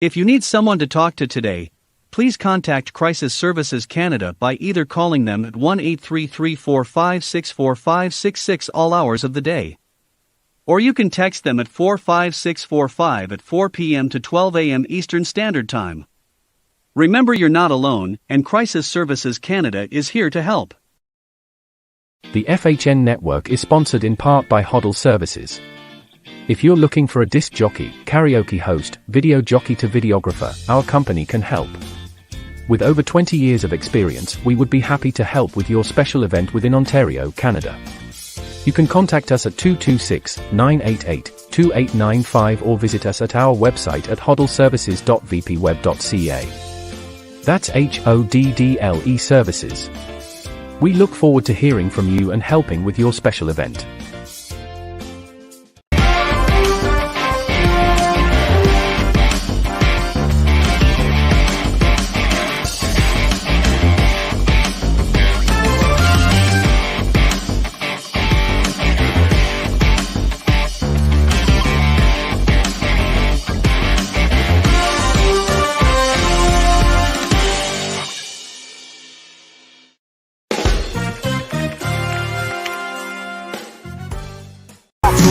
If you need someone to talk to today, please contact Crisis Services Canada by either calling them at 1-833-456-4566 all hours of the day. Or you can text them at 45645 at 4 p.m. to 12 a.m. Eastern Standard Time. Remember, you're not alone, and Crisis Services Canada is here to help. The FHN network is sponsored in part by Hoddle Services. If you're looking for a disc jockey, karaoke host, video jockey to videographer, our company can help. With over 20 years of experience, we would be happy to help with your special event within Ontario, Canada. You can contact us at 226-988-2895 or visit us at our website at hoddleservices.vpweb.ca. That's HODDLE Services. We look forward to hearing from you and helping with your special event.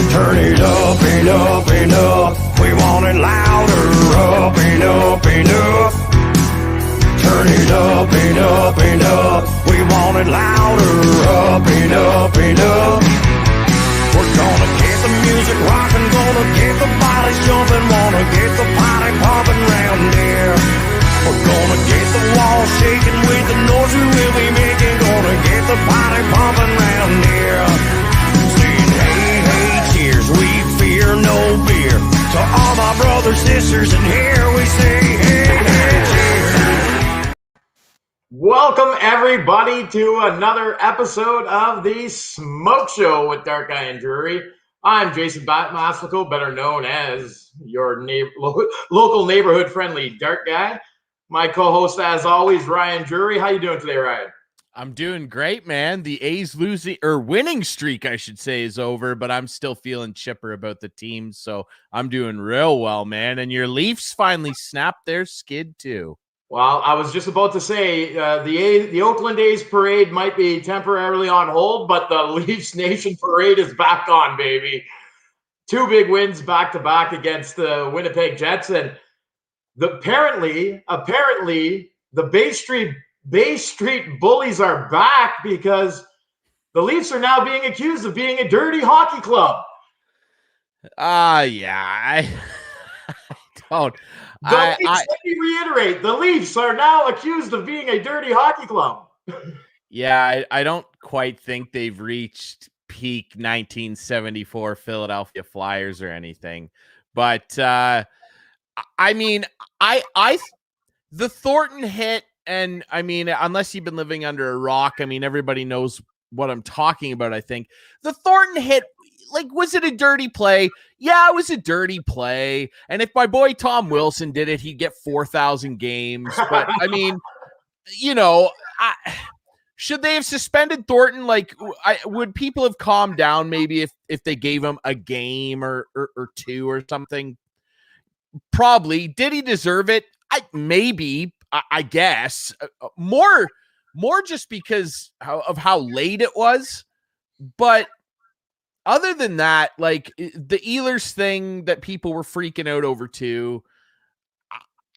Turn it up and up and up. We want it louder, up and up and up. Turn it up and up and up. We want it louder, up and up and up. We're gonna get the music rocking, gonna get the body jumping, wanna get the party pumping round here. We're gonna get the walls shaking with the noise we will be making, gonna get the party pumping round here. Cheers, we fear no beer. To all my brothers, sisters, and here we say, hey, hey, cheers. Welcome, everybody, to another episode of the Smoke Show with Dart Guy and Drury. I'm Jason Maslico, better known as your local neighborhood-friendly Dart Guy. My co-host, as always, Ryan Drury. How you doing today, Ryan? I'm doing great, man. The A's winning streak, I should say, is over, but I'm still feeling chipper about the team, so I'm doing real well, man. And your Leafs finally snapped their skid too. Well, I was just about to say the Oakland A's parade might be temporarily on hold, but the Leafs Nation parade is back on, baby. 2 big wins back to back against the Winnipeg Jets, and apparently the Bay Street Bullies are back because the Leafs are now being accused of being a dirty hockey club. Yeah, I don't. Let me reiterate, the Leafs are now accused of being a dirty hockey club. Yeah, I don't quite think they've reached peak 1974 Philadelphia Flyers or anything. But, I mean, the Thornton hit, and I mean, unless you've been living under a rock, I mean, everybody knows what I'm talking about, I think. The Thornton hit, like, was it a dirty play? Yeah, it was a dirty play. And if my boy Tom Wilson did it, he'd get 4,000 games. But, I mean, you know, should they have suspended Thornton? Like, would people have calmed down maybe if they gave him a game or 2 or something? Probably. Did he deserve it? Maybe. I guess more just because of how late it was. But other than that, like the Ehlers thing that people were freaking out over too,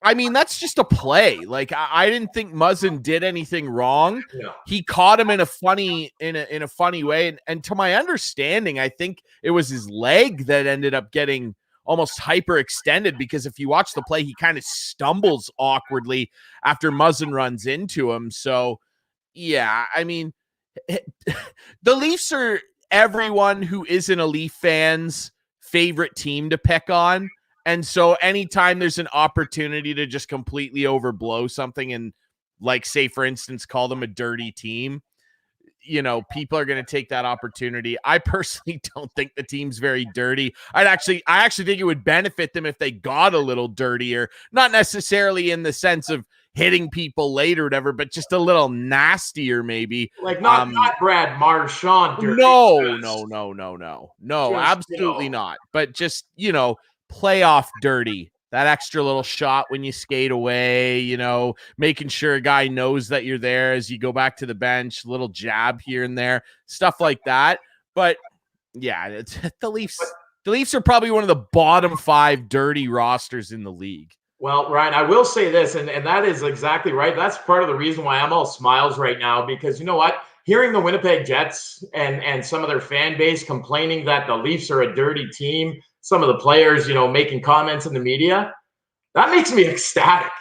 I mean, that's just a play. Like I didn't think Muzzin did anything wrong. No. He caught him in a funny way. And to my understanding, I think it was his leg that ended up getting almost hyperextended, because if you watch the play, he kind of stumbles awkwardly after Muzzin runs into him. So, yeah, I mean, the Leafs are everyone who isn't a Leaf fan's favorite team to pick on. And so anytime there's an opportunity to just completely overblow something and, like, say, for instance, call them a dirty team, you know, people are going to take that opportunity. I personally don't think the team's very dirty. I actually think it would benefit them if they got a little dirtier, not necessarily in the sense of hitting people late or whatever, but just a little nastier, maybe. Like not Brad Marchand dirty. No, absolutely not. But just, you know, playoff dirty that extra little shot when you skate away, you know, making sure a guy knows that you're there as you go back to the bench, little jab here and there, stuff like that. But yeah, it's, the Leafs are probably one of the bottom 5 dirty rosters in the league. Well, Ryan, I will say this, and that is exactly right. That's part of the reason why I'm all smiles right now, because you know what? Hearing the Winnipeg Jets and some of their fan base complaining that the Leafs are a dirty team, some of the players, you know, making comments in the media, that makes me ecstatic.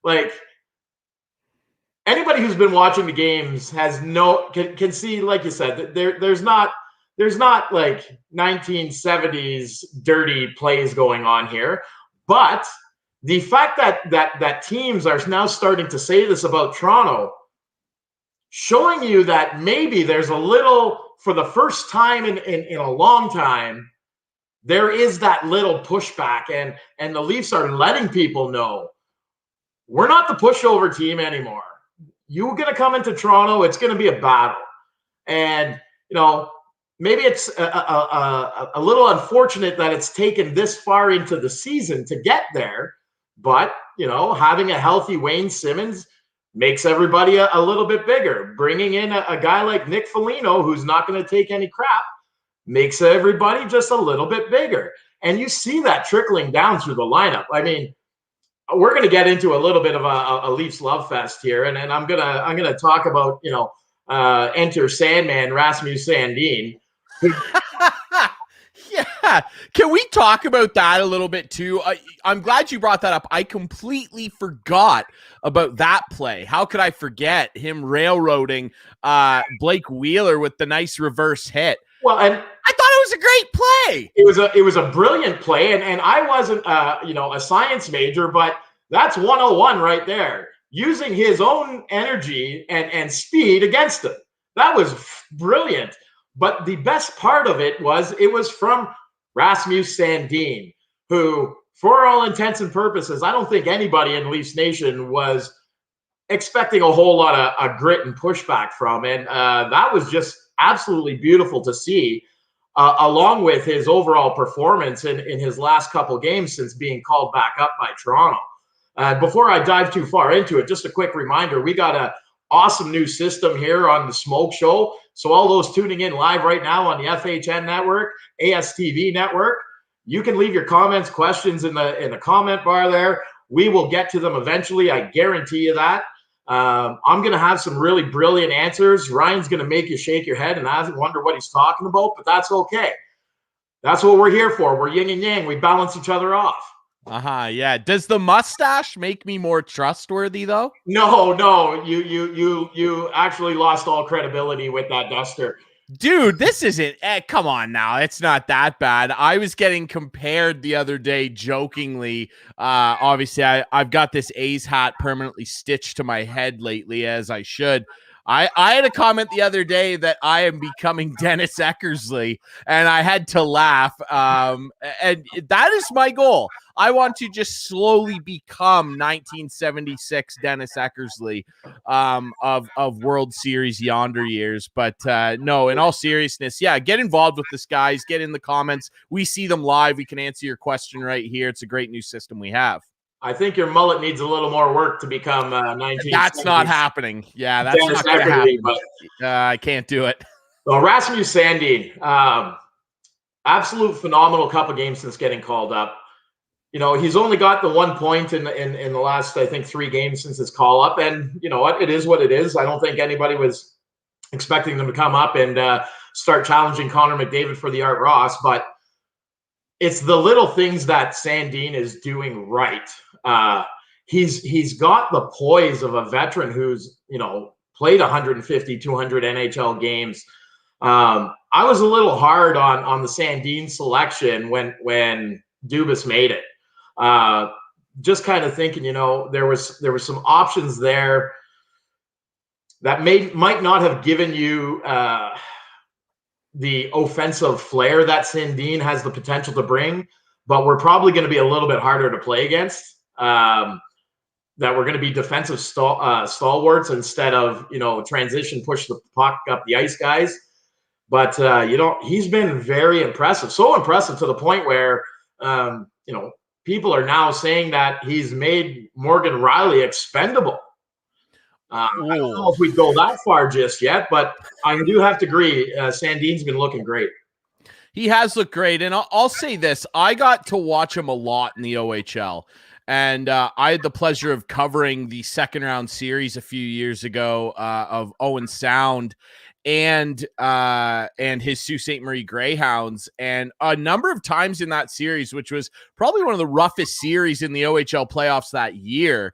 Like, anybody who's been watching the games can see, like you said, there's not like 1970s dirty plays going on here. But the fact that teams are now starting to say this about Toronto, showing you that maybe there's a little, for the first time in a long time, there is that little pushback, and the Leafs are letting people know we're not the pushover team anymore. You're going to come into Toronto, it's going to be a battle. And, you know, maybe it's a little unfortunate that it's taken this far into the season to get there. But, you know, having a healthy Wayne Simmons makes everybody a little bit bigger. Bringing in a guy like Nick Foligno, who's not going to take any crap, makes everybody just a little bit bigger. And you see that trickling down through the lineup. I mean, we're going to get into a little bit of a Leafs love fest here, and I'm gonna talk about, you know, enter Sandman Rasmus Sandin. Yeah. Can we talk about that a little bit too? I'm glad you brought that up. I completely forgot about that play. How could I forget him railroading Blake Wheeler with the nice reverse hit? Well, and I thought it was a great play. It was a brilliant play, and I wasn't you know, a science major, but that's 101 right there. Using his own energy and speed against him. That was brilliant. But the best part of it was from Rasmus Sandin, who, for all intents and purposes, I don't think anybody in Leafs Nation was expecting a whole lot of grit and pushback from. And that was just absolutely beautiful to see, along with his overall performance in his last couple games since being called back up by Toronto. Before I dive too far into it, just a quick reminder, we got a awesome new system here on the Smoke Show. So all those tuning in live right now on the FHN network, ASTV network, you can leave your comments, questions in the comment bar there. We will get to them eventually. I guarantee you that. I'm going to have some really brilliant answers. Ryan's going to make you shake your head and wonder what he's talking about, but that's okay. That's what we're here for. We're yin and yang. We balance each other off. Yeah. Does the mustache make me more trustworthy though? No. You actually lost all credibility with that duster. Dude, this isn't, come on now. It's not that bad. I was getting compared the other day jokingly. Obviously, I've got this A's hat permanently stitched to my head lately, as I should. I had a comment the other day that I am becoming Dennis Eckersley, and I had to laugh. And that is my goal. I want to just slowly become 1976 Dennis Eckersley of World Series yonder years. But no, in all seriousness, yeah, get involved with this, guys. Get in the comments. We see them live. We can answer your question right here. It's a great new system we have. I think your mullet needs a little more work to become 19. That's not happening. Yeah, that's not going to happen. But I can't do it. Well, Rasmus Sandin, absolute phenomenal couple games since getting called up. You know, he's only got the 1 point in the last, I think, 3 games since his call up. And you know what? It is what it is. I don't think anybody was expecting them to come up and start challenging Connor McDavid for the Art Ross. But it's the little things that Sandin is doing right. He's got the poise of a veteran who's, you know, played 150, 200 NHL games. I was a little hard on the Sandin selection when Dubas made it. Just kind of thinking, you know, there was some options there that might not have given you the offensive flair that Sandin has the potential to bring, but we're probably going to be a little bit harder to play against. That we're going to be defensive stalwarts instead of, you know, transition, push the puck up the ice guys. But, you know, he's been very impressive. So impressive to the point where, you know, people are now saying that he's made Morgan Riley expendable. I don't know if we'd go that far just yet, but I do have to agree. Sandin's been looking great. He has looked great. And I'll say this. I got to watch him a lot in the OHL. And I had the pleasure of covering the second round series a few years ago of Owen Sound and his Sault Ste. Marie Greyhounds. And a number of times in that series, which was probably one of the roughest series in the OHL playoffs that year,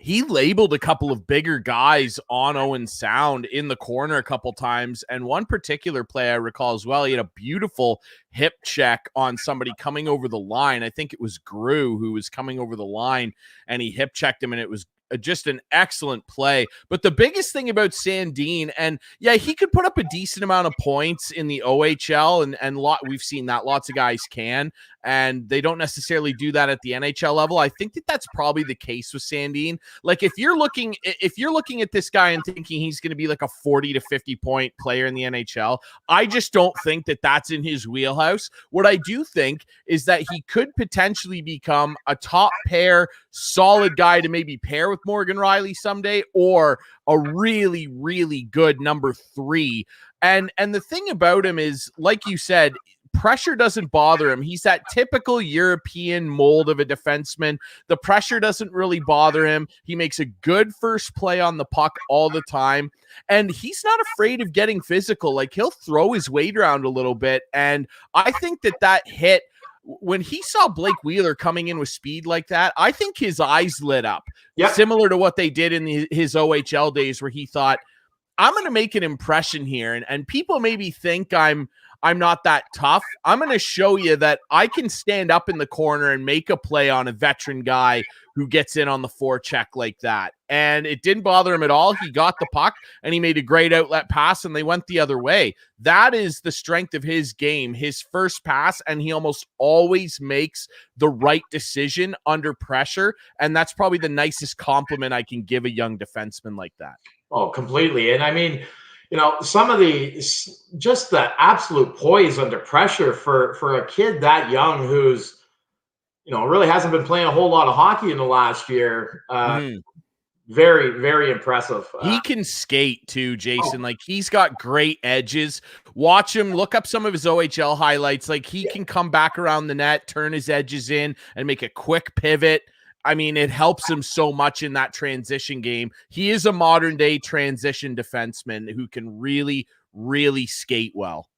he labeled a couple of bigger guys on Owen Sound in the corner a couple times. And one particular play I recall as well, he had a beautiful hip check on somebody coming over the line. I think it was Grew who was coming over the line, and he hip checked him, and it was just an excellent play. But the biggest thing about Sandin, and yeah, he could put up a decent amount of points in the OHL, and we've seen that lots of guys can, and they don't necessarily do that at the NHL level. I think that that's probably the case with Sandin. Like if you're looking at this guy and thinking he's going to be like a 40 to 50 point player in the NHL, I just don't think that that's in his wheelhouse. What I do think is that he could potentially become a top pair solid guy to maybe pair with Morgan Riley someday, or a really, really good number 3. And the thing about him is, like you said, pressure doesn't bother him. He's that typical European mold of a defenseman. The pressure doesn't really bother him. He makes a good first play on the puck all the time. And he's not afraid of getting physical. Like, he'll throw his weight around a little bit. And I think that hit, when he saw Blake Wheeler coming in with speed like that, I think his eyes lit up. Yep. Similar to what they did in his OHL days, where he thought, I'm going to make an impression here. And people maybe think I'm not that tough. I'm going to show you that I can stand up in the corner and make a play on a veteran guy who gets in on the forecheck like that. And it didn't bother him at all. He got the puck and he made a great outlet pass, and they went the other way. That is the strength of his game, his first pass, and he almost always makes the right decision under pressure. And that's probably the nicest compliment I can give a young defenseman like that. Oh, completely. And I mean, some of just the absolute poise under pressure for a kid that young who's, really hasn't been playing a whole lot of hockey in the last year. Very, very impressive. He can skate too, Jason. Like, he's got great edges. Watch him, look up some of his OHL highlights. Like, he can come back around the net, turn his edges in, and make a quick pivot. I mean, it helps him so much in that transition game. He is a modern day transition defenseman who can really, really skate well.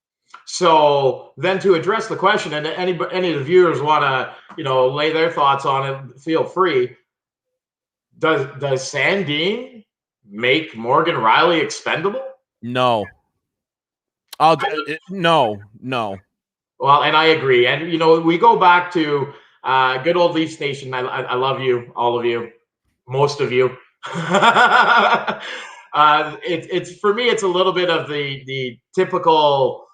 So then, to address the question, and any of the viewers want to, lay their thoughts on it, feel free. Does Sandin make Morgan Riley expendable? No. No. Well, and I agree. And, we go back to good old Leafs Nation. I love you, all of you, most of you. It's for me, it's a little bit of the typical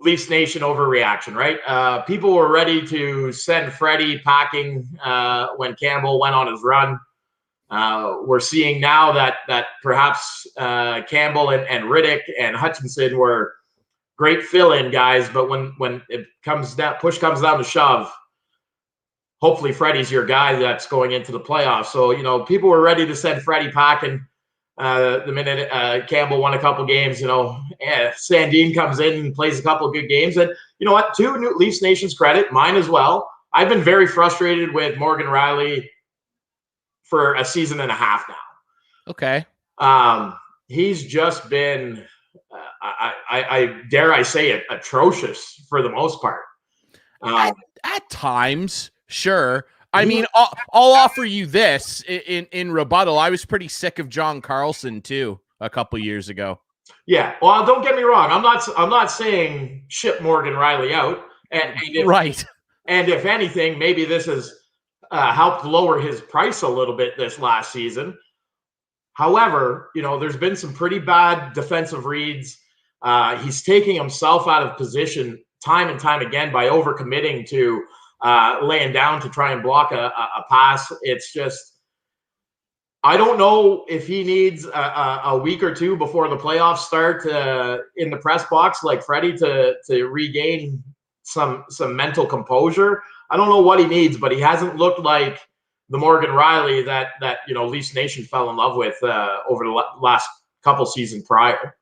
Leafs Nation overreaction, right? People were ready to send Freddie packing when Campbell went on his run. We're seeing now that perhaps Campbell and Riddick and Hutchinson were great fill-in guys, but when it comes down, push comes down to shove, hopefully Freddie's your guy that's going into the playoffs. So, people were ready to send Freddie packing the minute Campbell won a couple games. Sandin comes in and plays a couple of good games. And you know what? To Leafs Nation's credit, mine as well, I've been very frustrated with Morgan Riley for a season and a half now. Okay. He's just been, I dare I say it, atrocious for the most part. At times, sure. I mean, I'll offer you this in rebuttal. I was pretty sick of John Carlson too a couple years ago. Yeah. Well, don't get me wrong. I'm not saying ship Morgan Riley out. And if anything, maybe this has helped lower his price a little bit this last season. However, there's been some pretty bad defensive reads. He's taking himself out of position time and time again by overcommitting to laying down to try and block a pass. It's just, I don't know if he needs a week or two before the playoffs start in the press box like Freddie to regain some mental composure. I don't know what he needs, but he hasn't looked like the Morgan Riley that Leafs Nation fell in love with over the last couple seasons prior.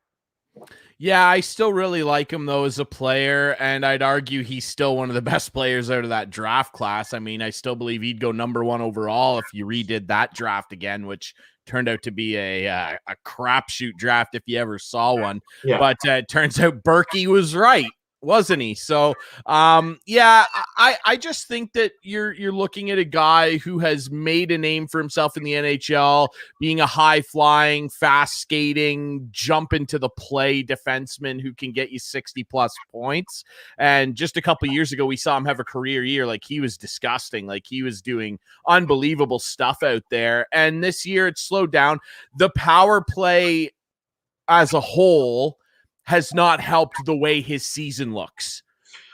Yeah, I still really like him, though, as a player, and I'd argue he's still one of the best players out of that draft class. I mean, I still believe he'd go number 1 overall if you redid that draft again, which turned out to be a crapshoot draft if you ever saw one. Yeah. But it turns out Berkey was right, wasn't he? So, yeah, I just think that you're looking at a guy who has made a name for himself in the NHL, being a high-flying, fast-skating, jump-into-the-play defenseman who can get you 60-plus points. And just a couple years ago, we saw him have a career year. Like, he was disgusting. Like, he was doing unbelievable stuff out there. And this year, it's slowed down. The power play as a whole has not helped the way his season looks.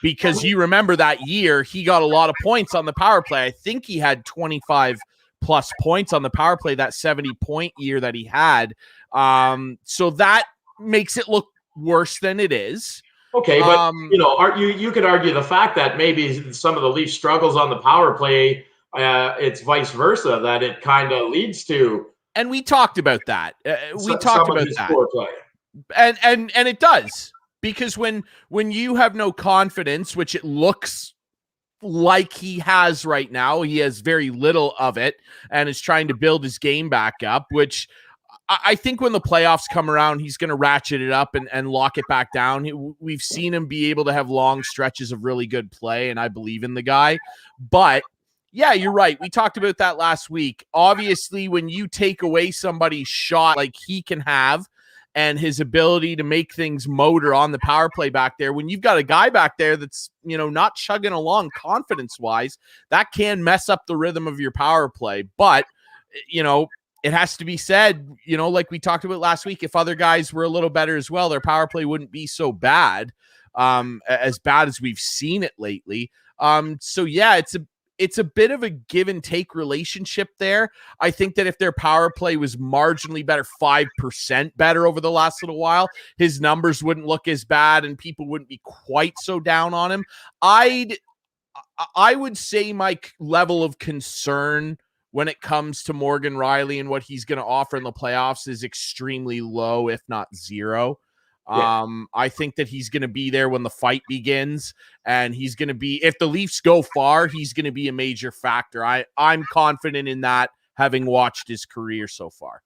Because you remember that year, he got a lot of points on the power play. I think he had 25 plus points on the power play, that 70-point year that he had. So that makes it look worse than it is. Okay, but you could argue the fact that maybe some of the Leafs struggles on the power play, it's vice versa, that it kind of leads to. And we talked about that. We talked about that. Poor play. And it does, because when you have no confidence, which it looks like he has right now, he has very little of it and is trying to build his game back up, which I think when the playoffs come around, he's going to ratchet it up and lock it back down. We've seen him be able to have long stretches of really good play, and I believe in the guy. But yeah, you're right. We talked about that last week. Obviously, when you take away somebody's shot like he can have, and his ability to make things motor on the power play back there, when you've got a guy back there that's, not chugging along confidence-wise, that can mess up the rhythm of your power play. But, it has to be said, like we talked about last week, if other guys were a little better as well, their power play wouldn't be so bad, as bad as we've seen it lately. So, yeah, it's a bit of a give and take relationship there. I think that if their power play was marginally better, 5% better over the last little while, his numbers wouldn't look as bad and people wouldn't be quite so down on him. I would say my level of concern when it comes to Morgan Riley and what he's going to offer in the playoffs is extremely low, if not zero. Yeah. I think that he's going to be there when the fight begins, and he's going to be, if the Leafs go far, he's going to be a major factor. I'm confident in that, having watched his career so far.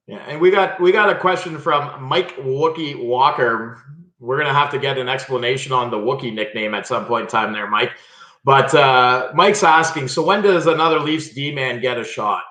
Yeah, and we got a question from Mike Wookie Walker. We're going to have to get an explanation on the Wookie nickname at some point in time there, Mike. But Mike's asking, so when does another Leafs D-man get a shot?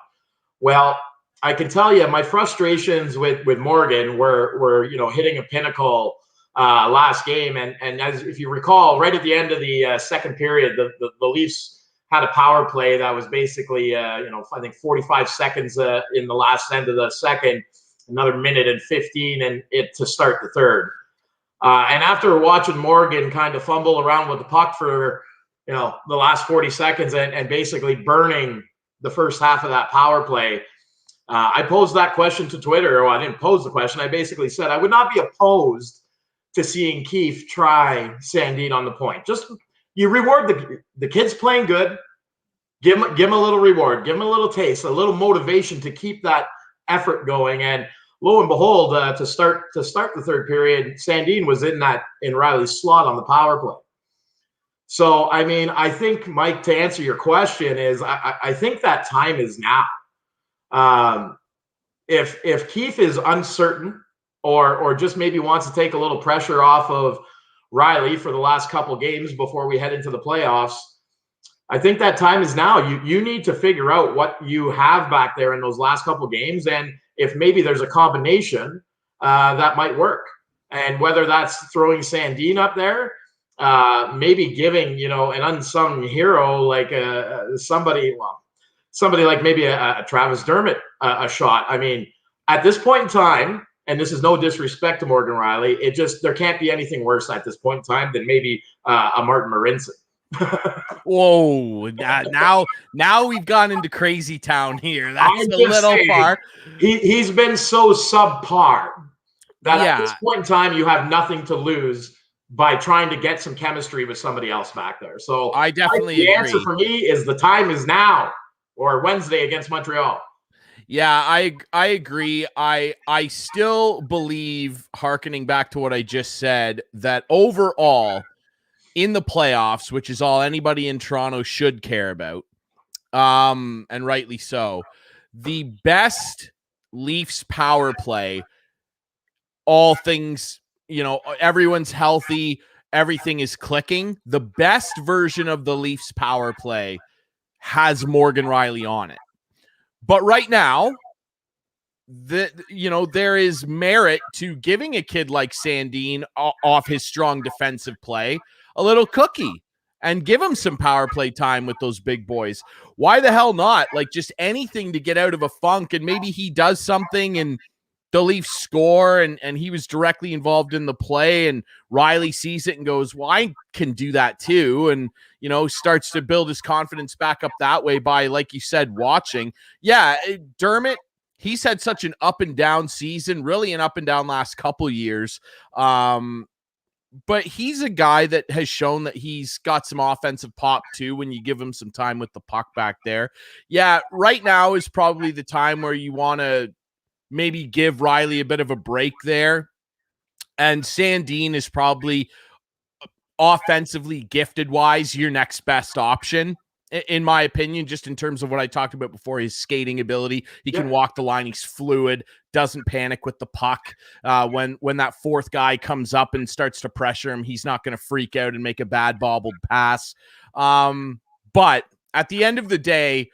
Well, I can tell you my frustrations with Morgan were hitting a pinnacle last game, and as if you recall, right at the end of the second period, the Leafs had a power play that was basically I think 45 seconds in the last end of the second, another minute and 15, and it to start the third. And after watching Morgan kind of fumble around with the puck for the last 40 seconds and basically burning the first half of that power play. I posed that question to Twitter. Or I didn't pose the question. I basically said I would not be opposed to seeing Keefe try Sandin on the point. Just you reward the kid's playing good. Give him a little reward. Give him a little taste, a little motivation to keep that effort going. And lo and behold, to start the third period, Sandin was in Riley's slot on the power play. So I mean, I think, Mike, to answer your question is I think that time is now. If Keefe is uncertain or just maybe wants to take a little pressure off of Riley for the last couple games before we head into the playoffs, I think that time is now. You need to figure out what you have back there in those last couple games, and if maybe there's a combination that might work, and whether that's throwing Sandin up there, maybe giving an unsung hero like somebody like maybe a Travis Dermott a shot. I mean, at this point in time, and this is no disrespect to Morgan Riley, there can't be anything worse at this point in time than maybe a Martin Marincin. Whoa! Now we've gone into crazy town here. That's a little far. He's been so subpar that at this point in time you have nothing to lose by trying to get some chemistry with somebody else back there. So I definitely the agree. answer for me is the time is now, or Wednesday against Montreal. Yeah, I agree. I still believe, hearkening back to what I just said, that overall in the playoffs, which is all anybody in Toronto should care about, and rightly so, the best Leafs power play, all things, everyone's healthy, everything is clicking. The best version of the Leafs power play has Morgan Rielly on it. But right now, there is merit to giving a kid like Sandin off his strong defensive play a little cookie and give him some power play time with those big boys. Why the hell not? Like, just anything to get out of a funk, and maybe he does something and the Leafs score, and he was directly involved in the play, and Rielly sees it and goes, well, I can do that too, and starts to build his confidence back up that way by, like you said, watching. Yeah, Dermott, he's had such an up and down season, really an up and down last couple years. But he's a guy that has shown that he's got some offensive pop too when you give him some time with the puck back there. Yeah, right now is probably the time where you want to maybe give Rielly a bit of a break there. And Sandin is probably, offensively gifted wise, your next best option, in my opinion, just in terms of what I talked about before, his skating ability. He can walk the line. He's fluid, doesn't panic with the puck. When that fourth guy comes up and starts to pressure him, he's not going to freak out and make a bad bobbled pass. But at the end of the day,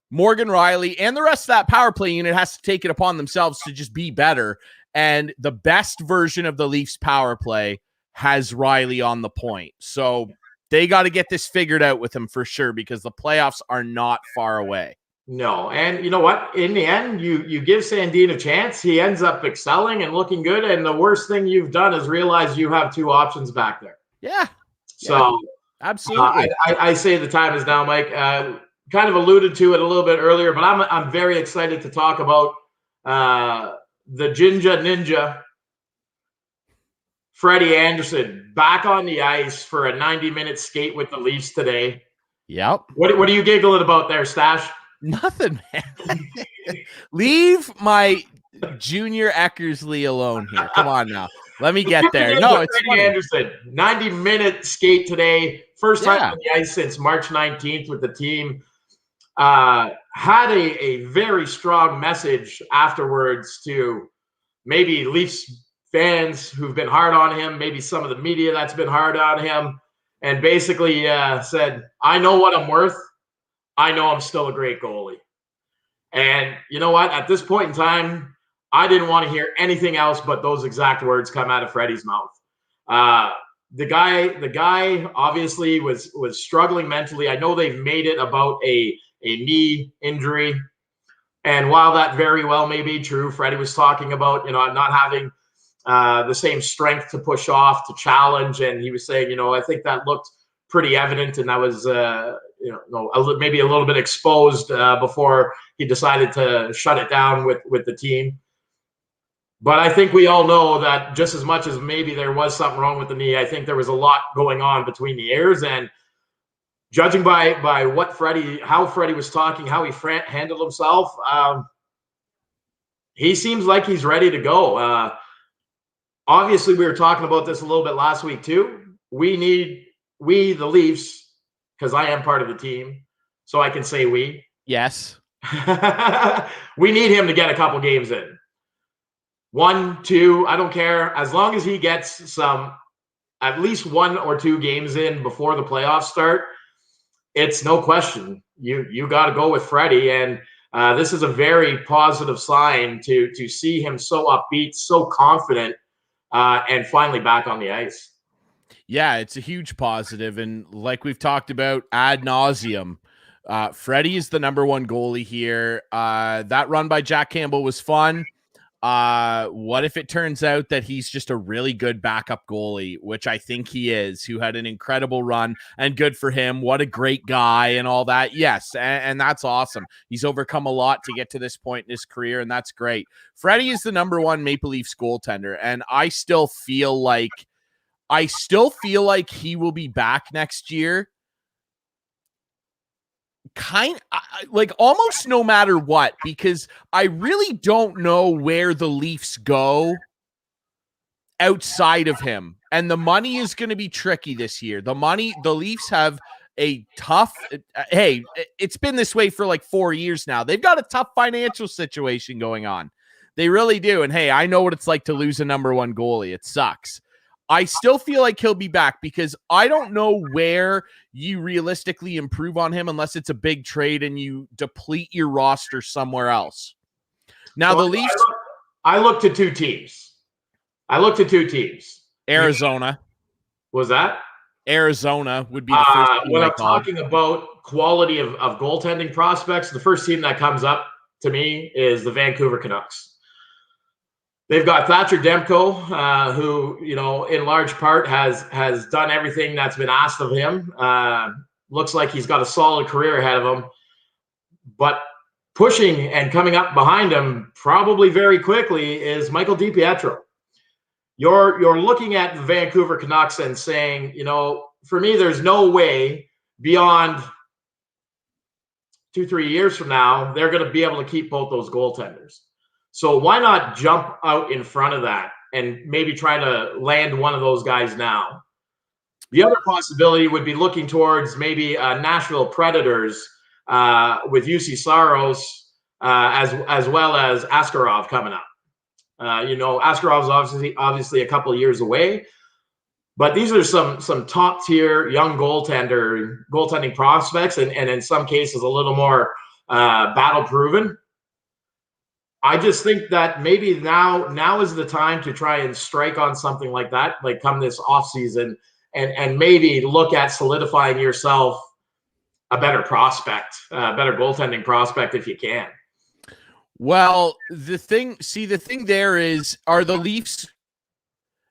Morgan Rielly and the rest of that power play unit has to take it upon themselves to just be better. And the best version of the Leafs power play has Rielly on the point. So they got to get this figured out with him for sure, because the playoffs are not far away. No. And you know what? In the end, you give Sandin a chance. He ends up excelling and looking good. And the worst thing you've done is realize you have two options back there. Yeah. So absolutely. I say the time is now, Mike. Kind of alluded to it a little bit earlier, but I'm very excited to talk about the Ginger Ninja, Freddie Anderson, back on the ice for a 90-minute skate with the Leafs today. Yep. What are you giggling about there, Stash? Nothing, man. Leave my Junior Eckersley alone here. Come on now. Let me get there. No, it's Freddie Anderson, 90-minute skate today. First time on the ice since March 19th with the team. Had a very strong message afterwards to maybe Leafs fans who've been hard on him, maybe some of the media that's been hard on him, and basically said, I know what I'm worth. I know I'm still a great goalie. And you know what? At this point in time, I didn't want to hear anything else but those exact words come out of Freddie's mouth. The guy obviously was struggling mentally. I know they've made it about a knee injury. And while that very well may be true, Freddie was talking about, not having the same strength to push off, to challenge. And he was saying, I think that looked pretty evident. And that was, maybe a little bit exposed before he decided to shut it down with the team. But I think we all know that just as much as maybe there was something wrong with the knee, I think there was a lot going on between the ears. And judging by how Freddie was talking, how he handled himself, he seems like he's ready to go. Obviously, we were talking about this a little bit last week too. We the Leafs, because I am part of the team, so I can say we. Yes. We need him to get a couple games in. 1, 2, I don't care. As long as he gets at least 1 or 2 games in before the playoffs start, it's no question. You got to go with Freddie. And this is a very positive sign to see him so upbeat, so confident, and finally back on the ice. Yeah, it's a huge positive. And like we've talked about ad nauseum, Freddie is the number one goalie here. That run by Jack Campbell was fun. What if it turns out that he's just a really good backup goalie, which I think he is, who had an incredible run, and good for him. What a great guy and all that. Yes. And that's awesome. He's overcome a lot to get to this point in his career, and that's great. Freddie is the number one Maple Leafs goaltender. And I still feel like I still feel like he will be back next year. Like almost no matter what, because I really don't know where the Leafs go outside of him. And the money is going to be tricky this year. The Leafs have a tough, hey, it's been this way for like 4 years now. They've got a tough financial situation going on. They really do. And hey, I know what it's like to lose a number one goalie. It sucks. I still feel like he'll be back because I don't know where you realistically improve on him unless it's a big trade and you deplete your roster somewhere else. Now, the Leafs. I looked at two teams. Arizona. Was that? Arizona would be the first team. When I'm talking about quality of goaltending prospects, the first team that comes up to me is the Vancouver Canucks. They've got Thatcher Demko, who, in large part has done everything that's been asked of him. Looks like he's got a solid career ahead of him. But pushing and coming up behind him probably very quickly is Michael DiPietro. You're looking at the Vancouver Canucks and saying, for me, there's no way beyond 2-3 years from now, they're going to be able to keep both those goaltenders. So why not jump out in front of that and maybe try to land one of those guys now? The other possibility would be looking towards maybe Nashville Predators with UC Saros as well as Askarov coming up. Askarov's obviously a couple of years away, but these are some top tier young goaltending prospects, and in some cases a little more battle proven. I just think that maybe now is the time to try and strike on something like that, like come this offseason, and maybe look at solidifying yourself a better prospect, a better goaltending prospect if you can. Well, the thing there is, are the Leafs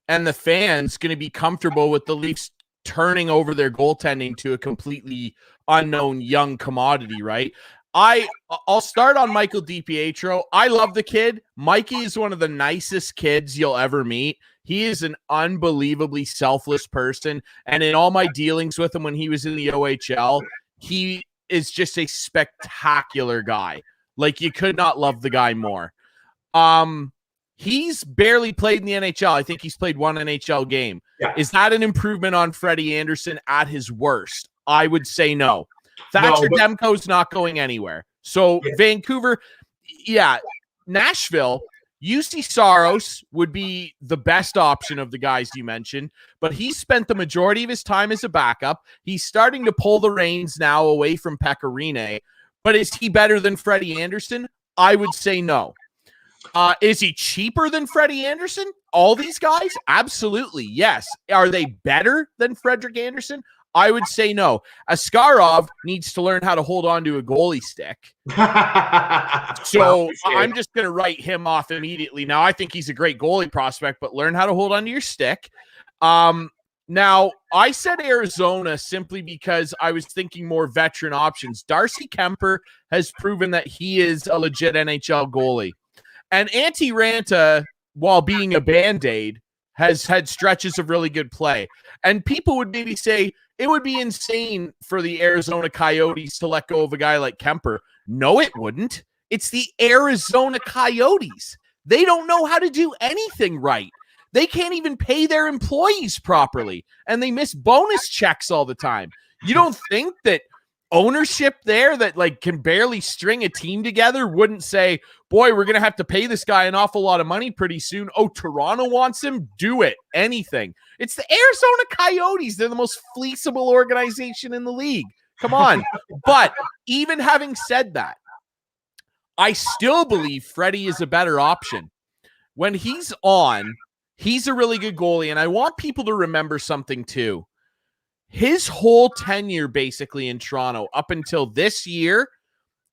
and the fans going to be comfortable with the Leafs turning over their goaltending to a completely unknown young commodity, right? I'll start on Michael DiPietro. I love the kid. Mikey is one of the nicest kids you'll ever meet. He is an unbelievably selfless person. And in all my dealings with him when he was in the OHL, he is just a spectacular guy. Like, you could not love the guy more. He's barely played in the NHL. I think he's played one NHL game. Yeah. Is that an improvement on Freddie Anderson at his worst? I would say no. Thatcher Demko's not going anywhere. So Vancouver, Nashville, UC Saros would be the best option of the guys you mentioned, but he spent the majority of his time as a backup. He's starting to pull the reins now away from Pecorine, but is he better than Freddie Anderson? I would say no. Is he cheaper than Freddie Anderson? All these guys? Absolutely, yes. Are they better than Frederik Anderson? I would say no. Askarov needs to learn how to hold on to a goalie stick. So I'm just going to write him off immediately. Now, I think he's a great goalie prospect, but learn how to hold on to your stick. Now, I said Arizona simply because I was thinking more veteran options. Darcy Kemper has proven that he is a legit NHL goalie. And Antti Ranta, while being a Band-Aid, has had stretches of really good play. And people would maybe say, it would be insane for the Arizona Coyotes to let go of a guy like Kemper. No, it wouldn't. It's the Arizona Coyotes. They don't know how to do anything right. They can't even pay their employees properly, and they miss bonus checks all the time. You don't think that ownership there that can barely string a team together wouldn't say, boy, we're going to have to pay this guy an awful lot of money pretty soon. Oh, Toronto wants him? Do it. Anything. It's the Arizona Coyotes. They're the most fleeceable organization in the league. Come on. But even having said that, I still believe Freddie is a better option. When he's on, he's a really good goalie, and I want people to remember something too. His whole tenure basically in Toronto up until this year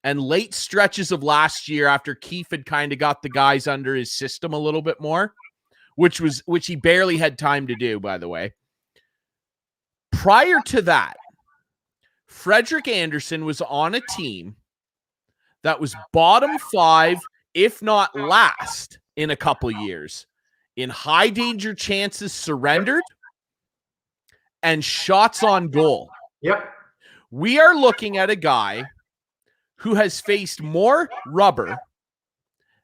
and late stretches of last year after Keefe had kind of got the guys under his system a little bit more, which he barely had time to do, by the way. Prior to that, Frederik Anderson was on a team that was bottom 5, if not last, in a couple years, in high danger chances surrendered and shots on goal. Yep. We are looking at a guy who has faced more rubber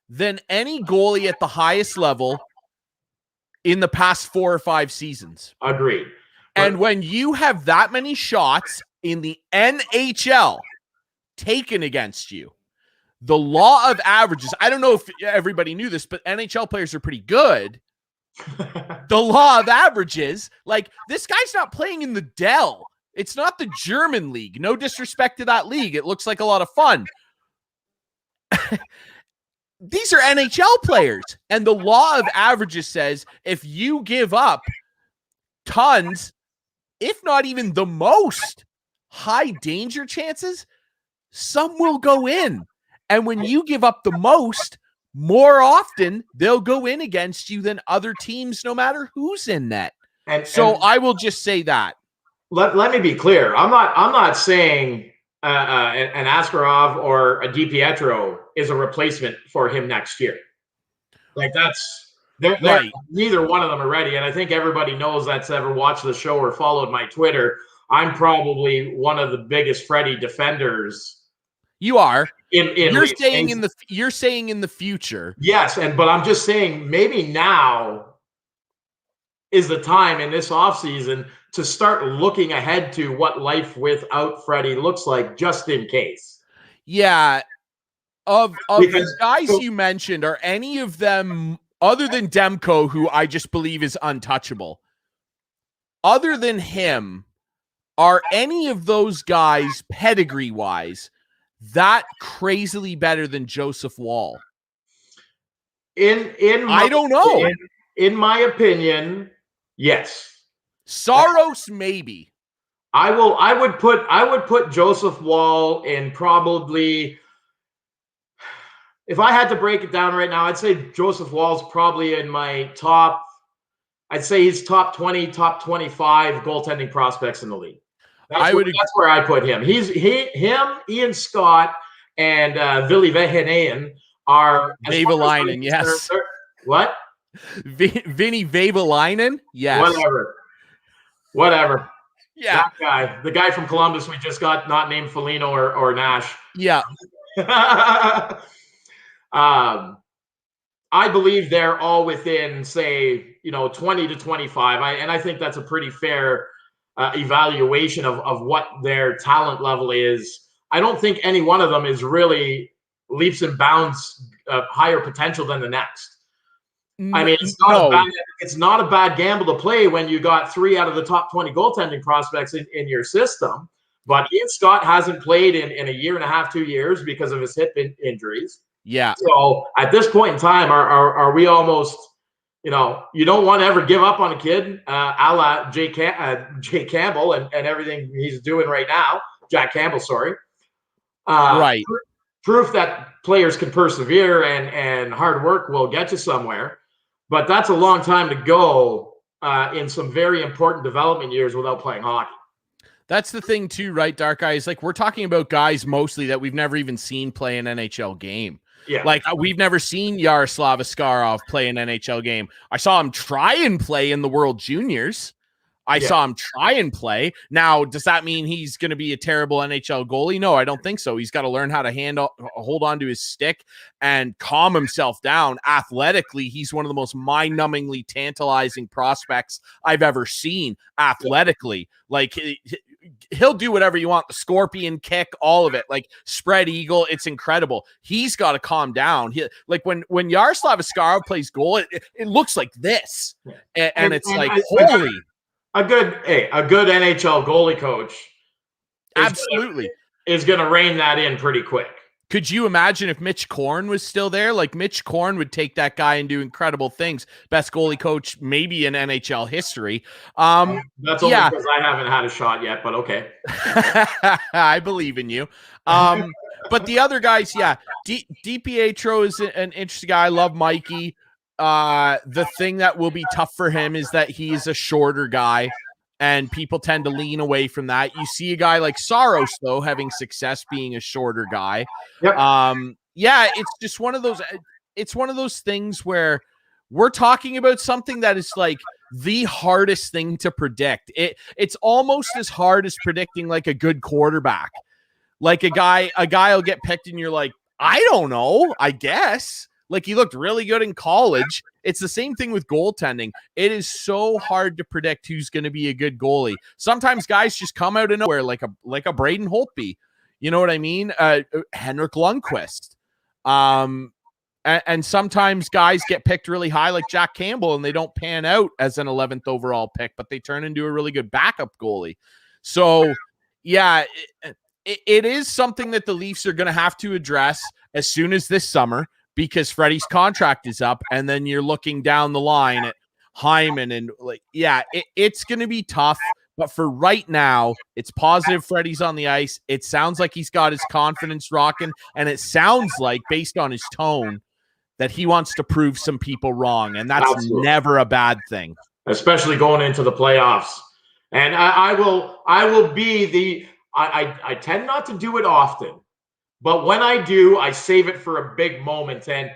than any goalie at the highest level in the past 4 or 5 seasons. Agreed. And when you have that many shots in the NHL taken against you, the law of averages, I don't know if everybody knew this, but NHL players are pretty good. The law of averages, like, this guy's not playing in the Dell. It's not the German league. No disrespect to that league. It looks like a lot of fun. These are NHL players. And the law of averages says if you give up tons, if not even the most high danger chances, some will go in. And when you give up the most, more often they'll go in against you than other teams, no matter who's in net. And I will just say that. Let me be clear. I'm not saying an Askarov or a DiPietro is a replacement for him next year. Like, they're right. Neither one of them are ready. And I think everybody knows that's ever watched the show or followed my Twitter. I'm probably one of the biggest Freddie defenders. You are. You're saying in the future. Yes, but I'm just saying maybe now is the time in this offseason to start looking ahead to what life without Freddie looks like, just in case. Yeah. Of the guys you mentioned, are any of them, other than Demko, who I just believe is untouchable, other than him, are any of those guys pedigree-wise that crazily better than Joseph Wall? I don't know. In my opinion, yes. Saros, maybe. I would put Joseph Wall in probably, if I had to break it down right now, I'd say Joseph Wall's probably in my top, I'd say he's top 20, top 25 goaltending prospects in the league. That's where I put him. Him, Ian Scott, and Ville Vehanainen are Vavalainen, yes. What? Vinny Vavalainen? Yes. Whatever. Yeah. That guy. The guy from Columbus we just got, not named Foligno or Nash. Yeah. I believe they're all within, say, 20 to 25. I think that's a pretty fair evaluation of what their talent level is. I don't think any one of them is really leaps and bounds higher potential than the next. I mean, it's not a bad gamble to play when you got 3 out of the top 20 goaltending prospects in your system. But Ian Scott hasn't played in a year and a half, 2 years because of his hip injuries. Yeah. So at this point in time, are we almost, you don't want to ever give up on a kid, a la Jay Campbell and everything he's doing right now. Jack Campbell, sorry. Right. Proof that players can persevere and hard work will get you somewhere. But that's a long time to go in some very important development years without playing hockey. That's the thing too, right, Dart Guy? Is like, we're talking about guys mostly that we've never even seen play an NHL game. Yeah. Like, we've never seen Yaroslav Askarov play an NHL game. I saw him try and play in the World Juniors. I saw him try and play. Now, does that mean he's going to be a terrible NHL goalie? No, I don't think so. He's got to learn how to hold on to his stick and calm himself down. Athletically, he's one of the most mind-numbingly tantalizing prospects I've ever seen athletically. Like, he'll do whatever you want. The scorpion kick, all of it. Like, spread eagle, it's incredible. He's got to calm down. When Yaroslav Askarov plays goal, it looks like this. And it's like, holy... A good NHL goalie coach is going to rein that in pretty quick. Could you imagine if Mitch Korn was still there? Like, Mitch Korn would take that guy and do incredible things. Best goalie coach maybe in NHL history. That's only because I haven't had a shot yet, but okay. I believe in you. But the other guys, DiPietro is an interesting guy. I love Mikey. The thing that will be tough for him is that he's a shorter guy and people tend to lean away from that. You see a guy like Saros, though, having success being a shorter guy. Yep. It's just one of those things where we're talking about something that is like the hardest thing to predict. It's almost as hard as predicting like a good quarterback. Like a guy will get picked and you're like, I don't know, I guess. Like he looked really good in college. It's the same thing with goaltending. It is so hard to predict who's going to be a good goalie. Sometimes guys just come out of nowhere, like a Braden Holtby. You know what I mean? Henrik Lundqvist. And sometimes guys get picked really high, like Jack Campbell, and they don't pan out as an 11th overall pick, but they turn into a really good backup goalie. So, yeah, it is something that the Leafs are going to have to address as soon as this summer, because Freddie's contract is up, and then you're looking down the line at Hyman and it's going to be tough. But for right now, it's positive Freddie's on the ice. It sounds like he's got his confidence rocking, and it sounds like, based on his tone, that he wants to prove some people wrong, and that's Absolutely. Never a bad thing, especially going into the playoffs. And I will be the. I tend not to do it often, but when I do, I save it for a big moment. And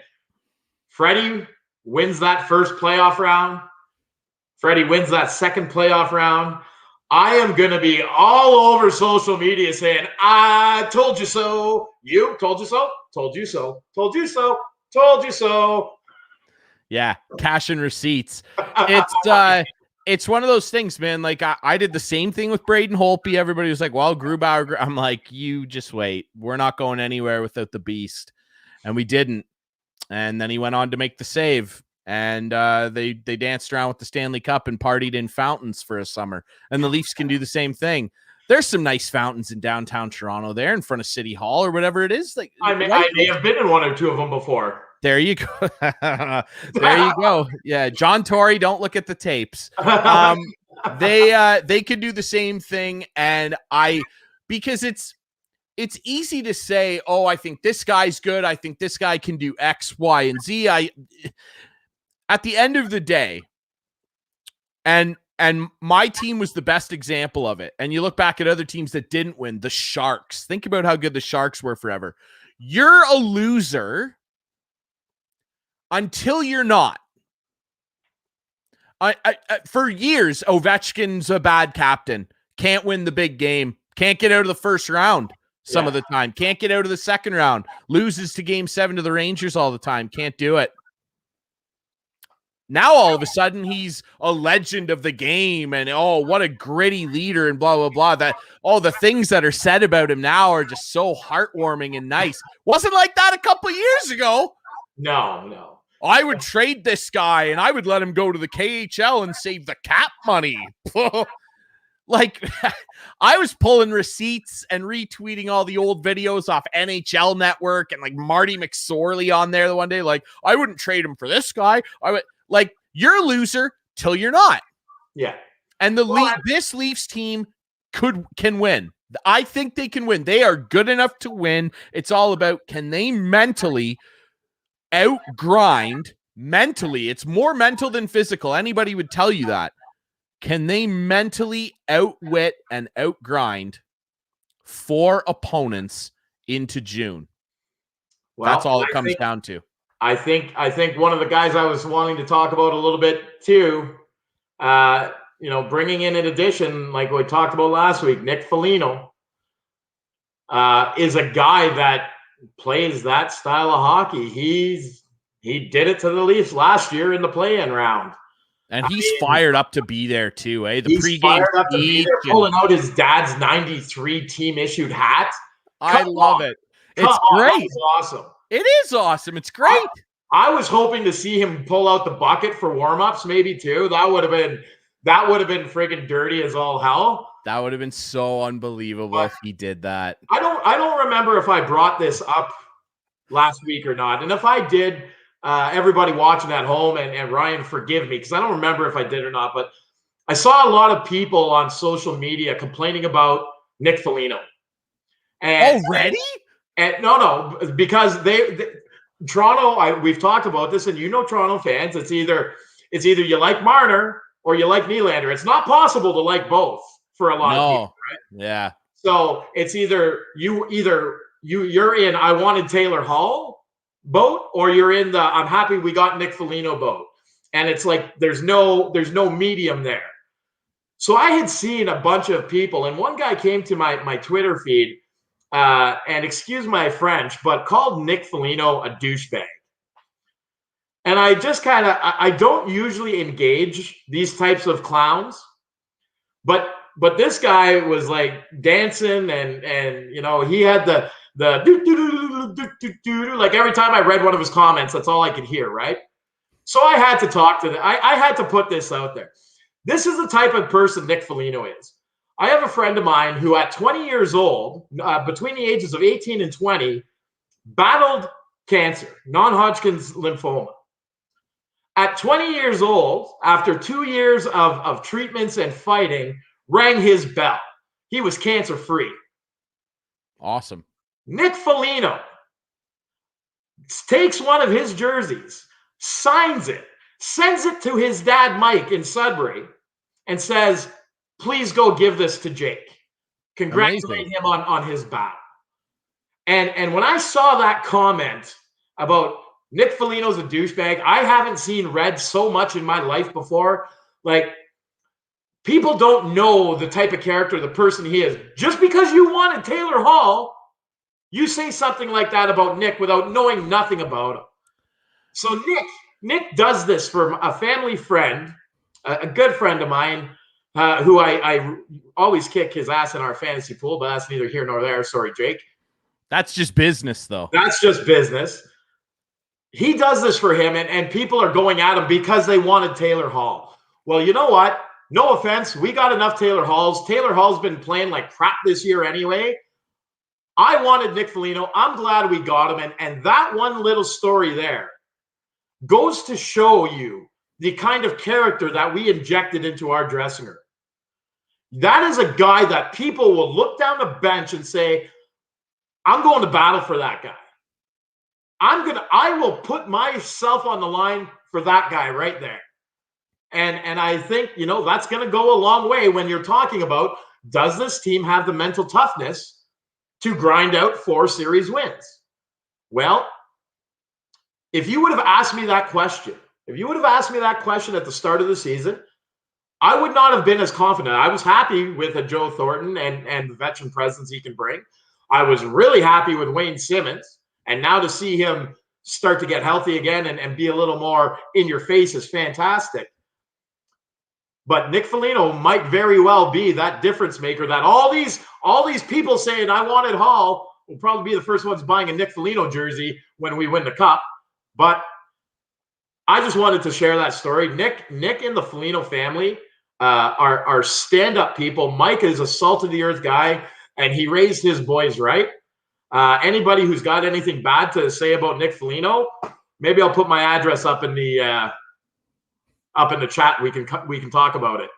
Freddie wins that first playoff round. Freddie wins that second playoff round. I am going to be all over social media saying, I told you so. You told you so. Told you so. Told you so. Told you so. Yeah, cash and receipts. It's one of those things, man. Like I did the same thing with Braden Holtby. Everybody was like, well, Grubauer. I'm like, you just wait. We're not going anywhere without the beast. And we didn't. And then he went on to make the save. And they danced around with the Stanley Cup and partied in fountains for a summer. And the Leafs can do the same thing. There's some nice fountains in downtown Toronto there in front of City Hall or whatever it is. Like I may have been in one or two of them before. There you go. There you go. Yeah, John Tory, don't look at the tapes. They could do the same thing, and because it's easy to say, oh, I think this guy's good. I think this guy can do X, Y, and Z. At the end of the day, and my team was the best example of it. And you look back at other teams that didn't win, the Sharks. Think about how good the Sharks were forever. You're a loser until you're not. For years, Ovechkin's a bad captain. Can't win the big game. Can't get out of the first round some of the time. Can't get out of the second round. Loses to Game 7 to the Rangers all the time. Can't do it. Now, all of a sudden, he's a legend of the game, and oh, what a gritty leader, and blah, blah, blah. That all the things that are said about him now are just so heartwarming and nice. Wasn't like that a couple of years ago. No. I would trade this guy, and I would let him go to the KHL and save the cap money. Like, I was pulling receipts and retweeting all the old videos off NHL Network and like Marty McSorley on there the one day. Like, I wouldn't trade him for this guy. Like, you're a loser till you're not. Yeah. And this Leafs team can win. I think they can win. They are good enough to win. It's all about, can they mentally outgrind? Mentally, it's more mental than physical. Anybody would tell you that. Can they mentally outwit and outgrind 4 opponents into June? Well, that's all it comes down to. I think one of the guys I was wanting to talk about a little bit too, bringing in addition, like we talked about last week, Nick Foligno is a guy that plays that style of hockey. He did it to the Leafs last year in the play-in round. And he's fired up to be there too, eh? The pregame speech, pulling out his dad's 93 team-issued hat. I love it. It's great. It's awesome. It is awesome. It's great. I was hoping to see him pull out the bucket for warm-ups, maybe too. That would have been friggin' dirty as all hell. That would have been so unbelievable if he did that. I don't remember if I brought this up last week or not. And if I did, everybody watching at home and Ryan, forgive me, because I don't remember if I did or not. But I saw a lot of people on social media complaining about Nick Foligno. Already? And no, because Toronto. We've talked about this, and Toronto fans. It's either you like Marner or you like Nylander. It's not possible to like both for a lot of people, right? Yeah. So it's either you're in I wanted Taylor Hall boat, or you're in the I'm happy we got Nick Foligno boat. and it's like there's no medium there. So I had seen a bunch of people, and one guy came to my Twitter feed, and excuse my French, but called Nick Foligno a douchebag. And I just kind of, I don't usually engage these types of clowns, but this guy was like dancing, and you know, he had the like every time I read one of his comments, that's all I could hear, right? So I had to talk to I had to put this out there. This is the type of person Nick Foligno is. I have a friend of mine who at 20 years old, between the ages of 18 and 20, battled cancer, non-Hodgkin's lymphoma. At 20 years old, after 2 years of treatments and fighting, rang his bell. He was cancer-free. Awesome. Nick Foligno takes one of his jerseys, signs it, sends it to his dad, Mike, in Sudbury, and says, please go give this to Jake. Congratulate him on his battle. And when I saw that comment about Nick Foligno's a douchebag, I haven't seen read so much in my life before. Like, people don't know the type of character, the person he is. Just because you wanted Taylor Hall, you say something like that about Nick without knowing nothing about him. So Nick does this for a family friend, a good friend of mine, who I always kick his ass in our fantasy pool, but that's neither here nor there. Sorry, Jake. That's just business, though. That's just business. He does this for him, and people are going at him because they wanted Taylor Hall. Well, you know what? No offense. We got enough Taylor Halls. Taylor Hall's been playing like crap this year anyway. I wanted Nick Foligno. I'm glad we got him. And that one little story there goes to show you the kind of character that we injected into our dressing room. That is a guy that people will look down the bench and say, I'm going to battle for that guy. I will put myself on the line for that guy right there. And I think, you know, that's going to go a long way when you're talking about, does this team have the mental toughness to grind out 4 series wins? Well, if you would have asked me that question, at the start of the season, I would not have been as confident. I was happy with a Joe Thornton and the veteran presence he can bring. I was really happy with Wayne Simmons. And now to see him start to get healthy again and be a little more in your face is fantastic. But Nick Foligno might very well be that difference maker that all these people saying I wanted Hall will probably be the first ones buying a Nick Foligno jersey when we win the cup. But I just wanted to share that story. Nick and the Foligno family are stand-up people. Mike is a salt-of-the-earth guy, and he raised his boys right. Anybody who's got anything bad to say about Nick Foligno, maybe I'll put my address up in the chat. We can talk about it.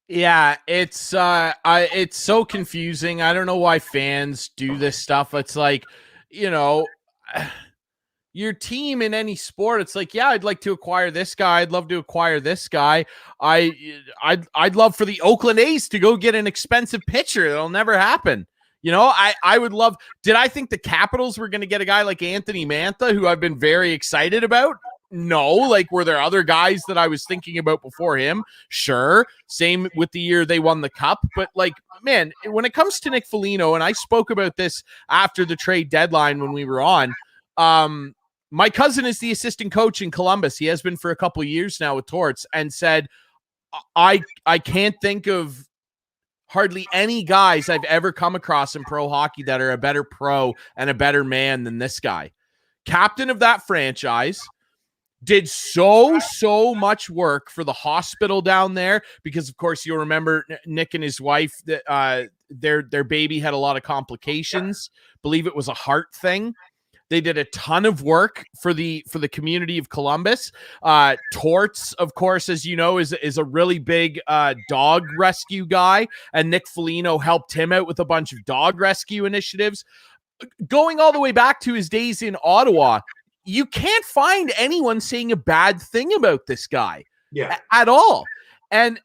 Yeah, it's so confusing. I don't know why fans do this stuff. It's like, you know, your team in any sport, it's like, yeah, I'd like to acquire this guy. I'd love to acquire this guy. I'd love for the Oakland A's to go get an expensive pitcher. That'll never happen. You know, I would love. Did I think the Capitals were going to get a guy like Anthony Mantha, who I've been very excited about? No. Like, were there other guys that I was thinking about before him? Sure. Same with the year they won the cup. But, like, man, when it comes to Nick Foligno, and I spoke about this after the trade deadline when we were on, my cousin is the assistant coach in Columbus. He has been for a couple of years now with Torts, and said, I can't think of hardly any guys I've ever come across in pro hockey that are a better pro and a better man than this guy. Captain of that franchise, did so much work for the hospital down there because, of course, you'll remember Nick and his wife, their baby had a lot of complications. Believe it was a heart thing. They did a ton of work for the community of Columbus. Torts, of course, as you know, is a really big dog rescue guy, and Nick Foligno helped him out with a bunch of dog rescue initiatives. Going all the way back to his days in Ottawa, you can't find anyone saying a bad thing about this guy at all. And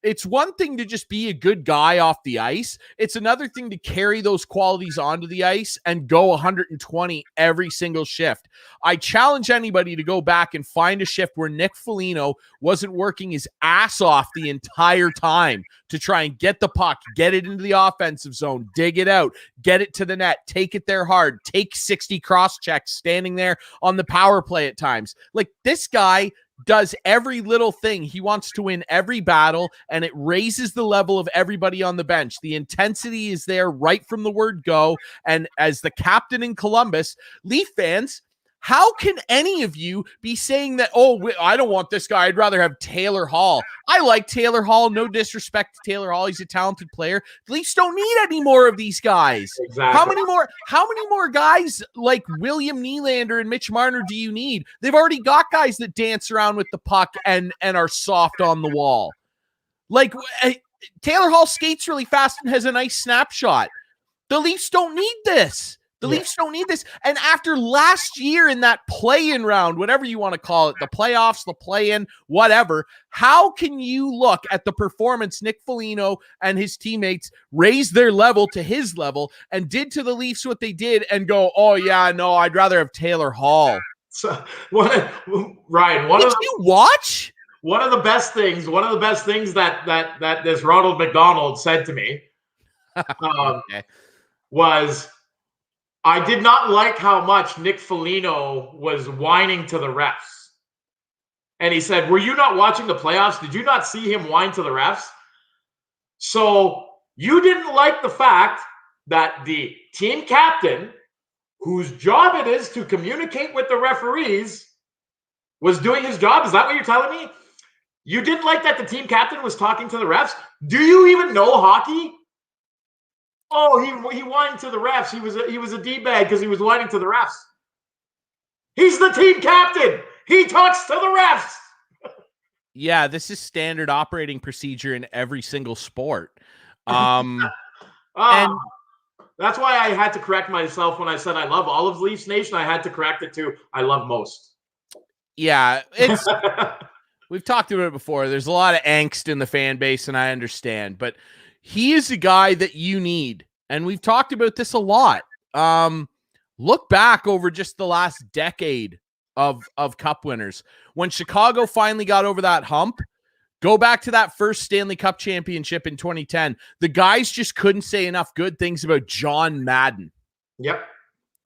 it's one thing to just be a good guy off the ice. It's another thing to carry those qualities onto the ice and go 120 every single shift. I challenge anybody to go back and find a shift where Nick Foligno wasn't working his ass off the entire time to try and get the puck, get it into the offensive zone, dig it out, get it to the net, take it there hard, take 60 cross checks standing there on the power play at times. Like, this guy does every little thing. He wants to win every battle, and it raises the level of everybody on the bench. The intensity is there right from the word go. And as the captain in Columbus, Leaf fans, how can any of you be saying that, oh, I don't want this guy, I'd rather have Taylor Hall? I like Taylor Hall. No disrespect to Taylor Hall. He's a talented player. The Leafs don't need any more of these guys. Exactly. How many more guys like William Nylander and Mitch Marner do you need? They've already got guys that dance around with the puck and are soft on the wall. Like, Taylor Hall skates really fast and has a nice snapshot. The Leafs don't need this. The Leafs don't need this. And after last year in that play-in round, whatever you want to call it, the playoffs, the play-in, whatever, how can you look at the performance Nick Foligno and his teammates raised their level to his level and did to the Leafs what they did and go, oh, yeah, no, I'd rather have Taylor Hall? So, Ryan, Did you watch? One of the best things that this Ronald McDonald said to me was, I did not like how much Nick Foligno was whining to the refs. And he said, were you not watching the playoffs? Did you not see him whine to the refs? So you didn't like the fact that the team captain, whose job it is to communicate with the referees, was doing his job? Is that what you're telling me? You didn't like that the team captain was talking to the refs? Do you even know hockey? Oh, he whined to the refs. He was a D-bag because he was whining to the refs. He's the team captain. He talks to the refs. Yeah, this is standard operating procedure in every single sport. And that's why I had to correct myself when I said I love all of Leafs Nation. I had to correct it to I love most. Yeah, we've talked about it before. There's a lot of angst in the fan base, and I understand, but he is a guy that you need. And we've talked about this a lot. Look back over just the last decade of Cup winners. When Chicago finally got over that hump, go back to that first Stanley Cup championship in 2010. The guys just couldn't say enough good things about John Madden. Yep.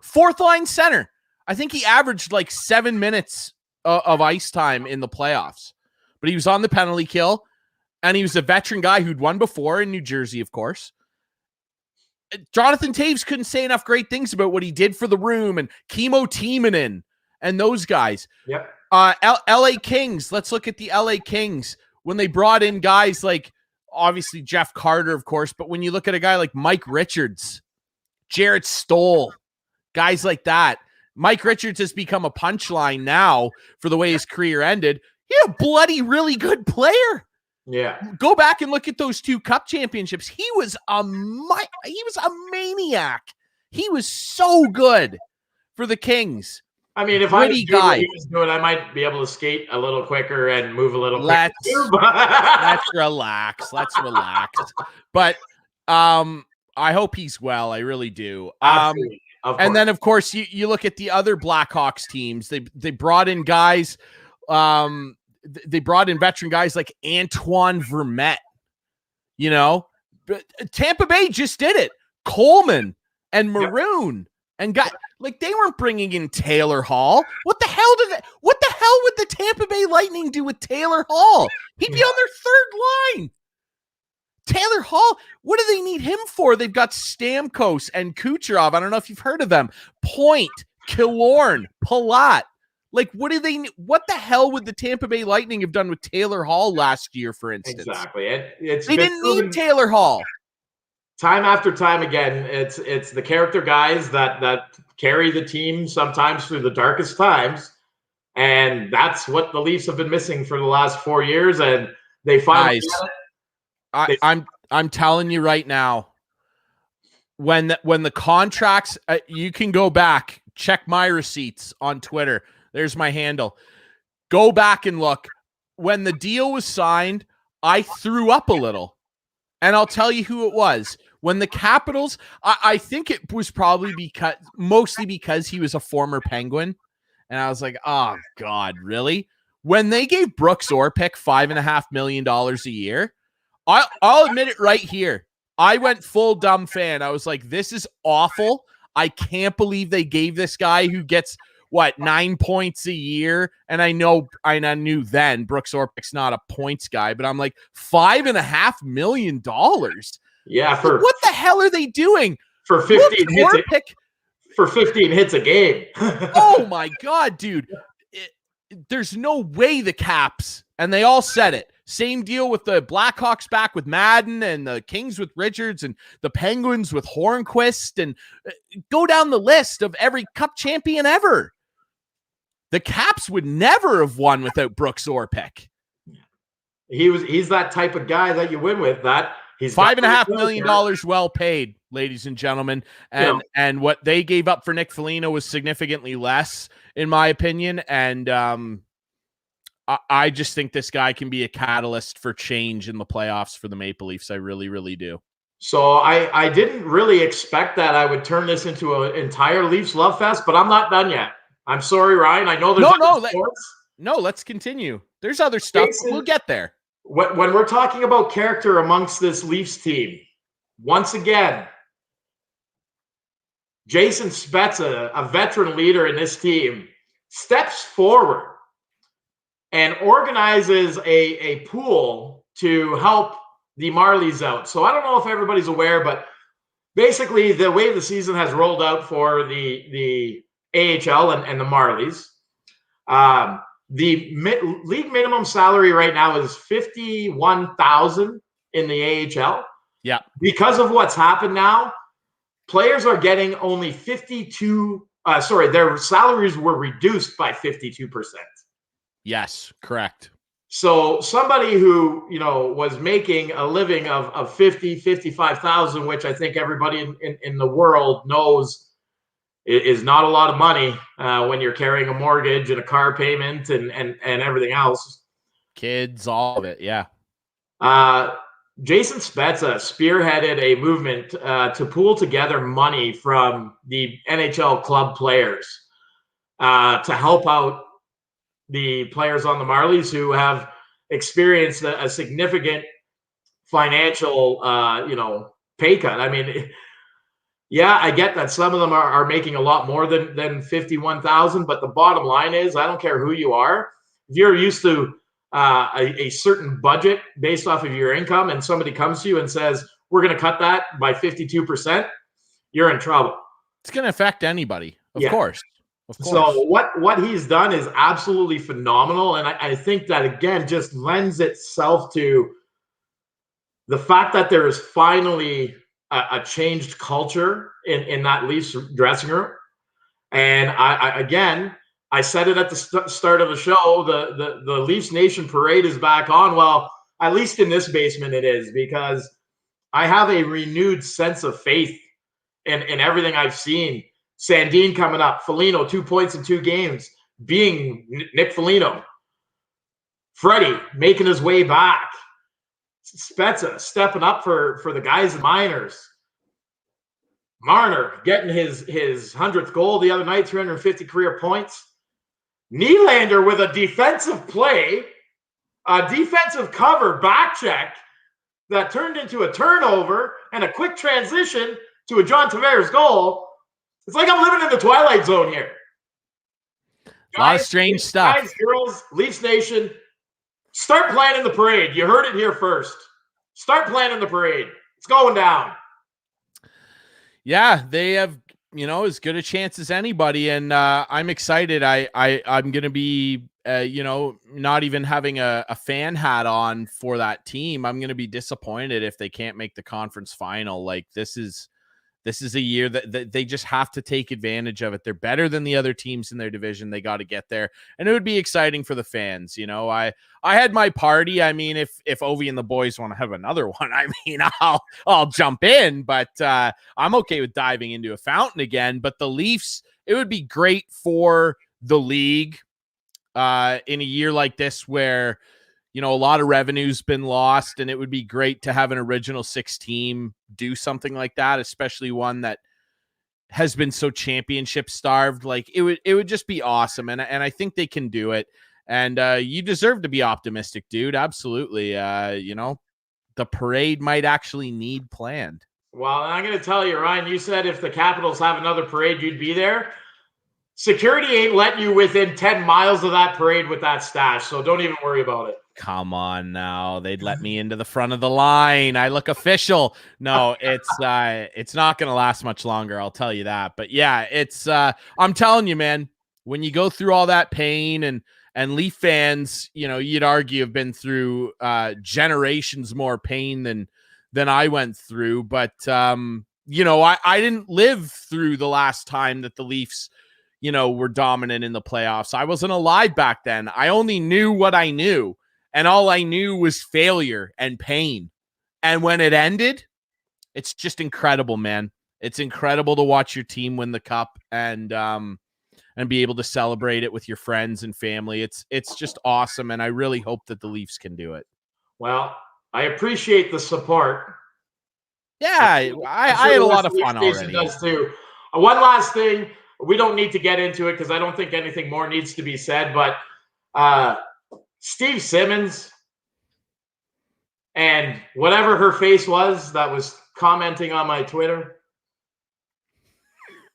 Fourth line center. I think he averaged like 7 minutes of ice time in the playoffs. But he was on the penalty kill. And he was a veteran guy who'd won before in New Jersey, of course. Jonathan Taves couldn't say enough great things about what he did for the room, and Kimmo Timonen and those guys. Yep. LA Kings. Let's look at the LA Kings when they brought in guys like, obviously, Jeff Carter, of course. But when you look at a guy like Mike Richards, Jarrett Stoll, guys like that. Mike Richards has become a punchline now for the way his career ended. He's a bloody, really good player. Yeah. Go back and look at those 2 cup championships. He was a maniac. He was so good for the Kings. I mean, if I was doing what he was doing, I might be able to skate a little quicker and move a little quicker. Let's relax. Let's relax. But I hope he's well. I really do. And then, of course, you look at the other Blackhawks teams. They brought in guys. They brought in veteran guys like Antoine Vermette, but Tampa Bay just did it. Coleman and Maroon and got like, they weren't bringing in Taylor Hall. What the hell would the Tampa Bay Lightning do with Taylor Hall? He'd be on their third line. Taylor Hall, what do they need him for? They've got Stamkos and Kucherov. I don't know if you've heard of them. Point, Killorn, Palat. Like, what the hell would the Tampa Bay Lightning have done with Taylor Hall last year, for instance? Exactly. They didn't need Taylor Hall. Time after time again, it's the character guys that carry the team sometimes through the darkest times. And that's what the Leafs have been missing for the last 4 years. And they finally I'm telling you right now, when the contracts, you can go back, check my receipts on Twitter. There's my handle. Go back and look. When the deal was signed, I threw up a little. And I'll tell you who it was. When the Capitals, I think it was probably mostly because he was a former Penguin. And I was like, oh, God, really? When they gave Brooks Orpik $5.5 million a year, I'll admit it right here. I went full dumb fan. I was like, this is awful. I can't believe they gave this guy who gets, 9 points a year? And I knew then Brooks Orpik's not a points guy, but I'm like, $5.5 million? Yeah, what the hell are they doing? For 15 hits for 15 hits a game. Oh my God, dude. There's no way the Caps, and they all said it. Same deal with the Blackhawks back with Madden and the Kings with Richards and the Penguins with Hornquist, and go down the list of every cup champion ever. The Caps would never have won without Brooks Orpik. He's that type of guy that you win with. That he's $5.5 million well paid, ladies and gentlemen. And what they gave up for Nick Foligno was significantly less, in my opinion. And I just think this guy can be a catalyst for change in the playoffs for the Maple Leafs. I really, really do. So I didn't really expect that I would turn this into an entire Leafs love fest, but I'm not done yet. I'm sorry, Ryan. I know there's let's continue. There's other stuff. Jason, we'll get there. When we're talking about character amongst this Leafs team, once again, Jason Spezza, a veteran leader in this team, steps forward and organizes a pool to help the Marlies out. So I don't know if everybody's aware, but basically the way the season has rolled out for the AHL and the Marlies, the league minimum salary right now is $51,000 in the AHL. Yeah. Because of what's happened now, players are getting only 52. Their salaries were reduced by 52%. Yes, correct. So somebody who, was making a living of 55,000, which I think everybody in the world knows is not a lot of money when you're carrying a mortgage and a car payment and everything else. Kids, all of it, yeah. Jason Spezza spearheaded a movement to pool together money from the NHL club players to help out the players on the Marlies who have experienced a significant financial, pay cut. I mean, yeah, I get that some of them are making a lot more than 51,000, but the bottom line is, I don't care who you are. If you're used to a certain budget based off of your income, and somebody comes to you and says, we're going to cut that by 52%, you're in trouble. It's going to affect anybody, of course. So what he's done is absolutely phenomenal. And I think that, again, just lends itself to the fact that there is finally a changed culture in that Leafs dressing room. And I said it at the start of the show, the Leafs Nation parade is back on. Well, at least in this basement it is, because I have a renewed sense of faith in everything I've seen. Sandin coming up, Foligno, 2 points in 2 games, being Nick Foligno. Freddie making his way back. Spezza stepping up for the guys in minors. Marner getting his 100th goal the other night, 350 career points. Nylander with a defensive play, a defensive cover back check that turned into a turnover and a quick transition to a John Tavares goal. It's like I'm living in the Twilight Zone here. A lot of strange stuff. Guys, girls, Leafs Nation, start planning the parade. You heard it here first. Start planning the parade. It's going down. Yeah, they have, as good a chance as anybody, and I'm excited. I'm going to be, not even having a fan hat on for that team. I'm going to be disappointed if they can't make the conference final. Like, this is a year that they just have to take advantage of it. They're better than the other teams in their division. They got to get there, and it would be exciting for the fans. I had my party. I mean, if Ovi and the boys want to have another one, I mean, I'll jump in, but I'm okay with diving into a fountain again. But the Leafs, it would be great for the league in a year like this where a lot of revenue's been lost, and it would be great to have an original 6 team do something like that, especially one that has been so championship starved. Like it would just be awesome. And I think they can do it. And you deserve to be optimistic, dude. Absolutely. The parade might actually need planned. Well, I'm going to tell you, Ryan, you said if the Capitals have another parade, you'd be there. Security ain't letting you within 10 miles of that parade with that stash, so don't even worry about it. Come on now. They'd let me into the front of the line. I look official. No, it's not going to last much longer, I'll tell you that. But yeah, it's I'm telling you, man, when you go through all that pain, and Leaf fans, you'd argue have been through generations more pain than I went through. But I didn't live through the last time that the Leafs were dominant in the playoffs. I wasn't alive back then. I only knew what I knew. And all I knew was failure and pain. And when it ended, it's just incredible, man. It's incredible to watch your team win the cup and be able to celebrate it with your friends and family. It's just awesome, and I really hope that the Leafs can do it. Well, I appreciate the support. Yeah, I had a lot of fun already. Does too. One last thing. We don't need to get into it because I don't think anything more needs to be said, but Steve Simmons and whatever her face was that was commenting on my Twitter,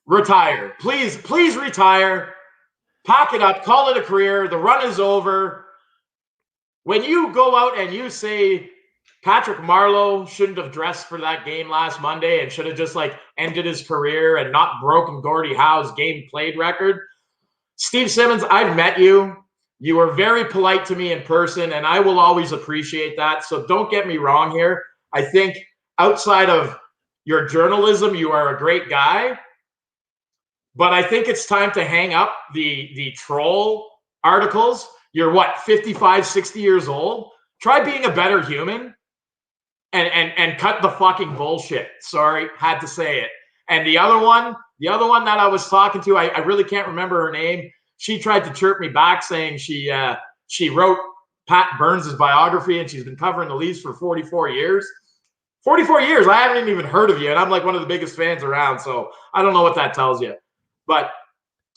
retire. Please retire. Pack it up. Call it a career. The run is over. When you go out and you say Patrick Marleau shouldn't have dressed for that game last Monday and should have just ended his career and not broken Gordie Howe's game played record, Steve Simmons, I've met you. You are very polite to me in person, and I will always appreciate that. So don't get me wrong here. I think outside of your journalism, you are a great guy. But I think it's time to hang up the troll articles. You're 55, 60 years old. Try being a better human and cut the fucking bullshit. Sorry, had to say it. And the other one that I was talking to, I really can't remember her name. She tried to chirp me back saying she wrote Pat Burns' biography and she's been covering the Leafs for 44 years. 44 years. I haven't even heard of you, and I'm one of the biggest fans around, so I don't know what that tells you. But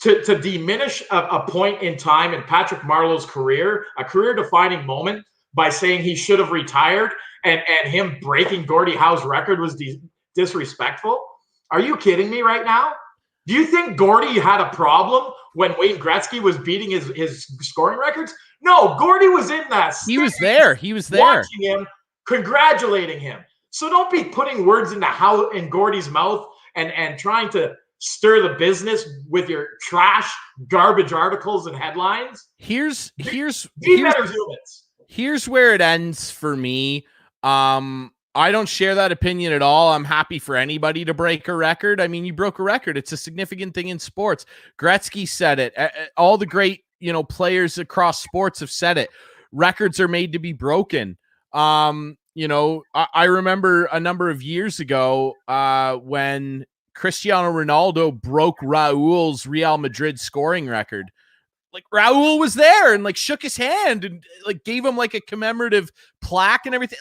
to diminish a point in time in Patrick Marleau's career, a career-defining moment, by saying he should have retired and him breaking Gordie Howe's record was disrespectful. Are you kidding me right now? Do you think Gordie had a problem when Wayne Gretzky was beating his scoring records? No, Gordie was in that. He was there. Watching him, congratulating him. So don't be putting words in Gordie's mouth and trying to stir the business with your trash, garbage articles and headlines. Here's better humans. Here's where it ends for me. I don't share that opinion at all. I'm happy for anybody to break a record. I mean, you broke a record. It's a significant thing in sports. Gretzky said it. All the great, players across sports have said it. Records are made to be broken. I remember a number of years ago when Cristiano Ronaldo broke Raul's Real Madrid scoring record. Raul was there and shook his hand and gave him a commemorative plaque and everything.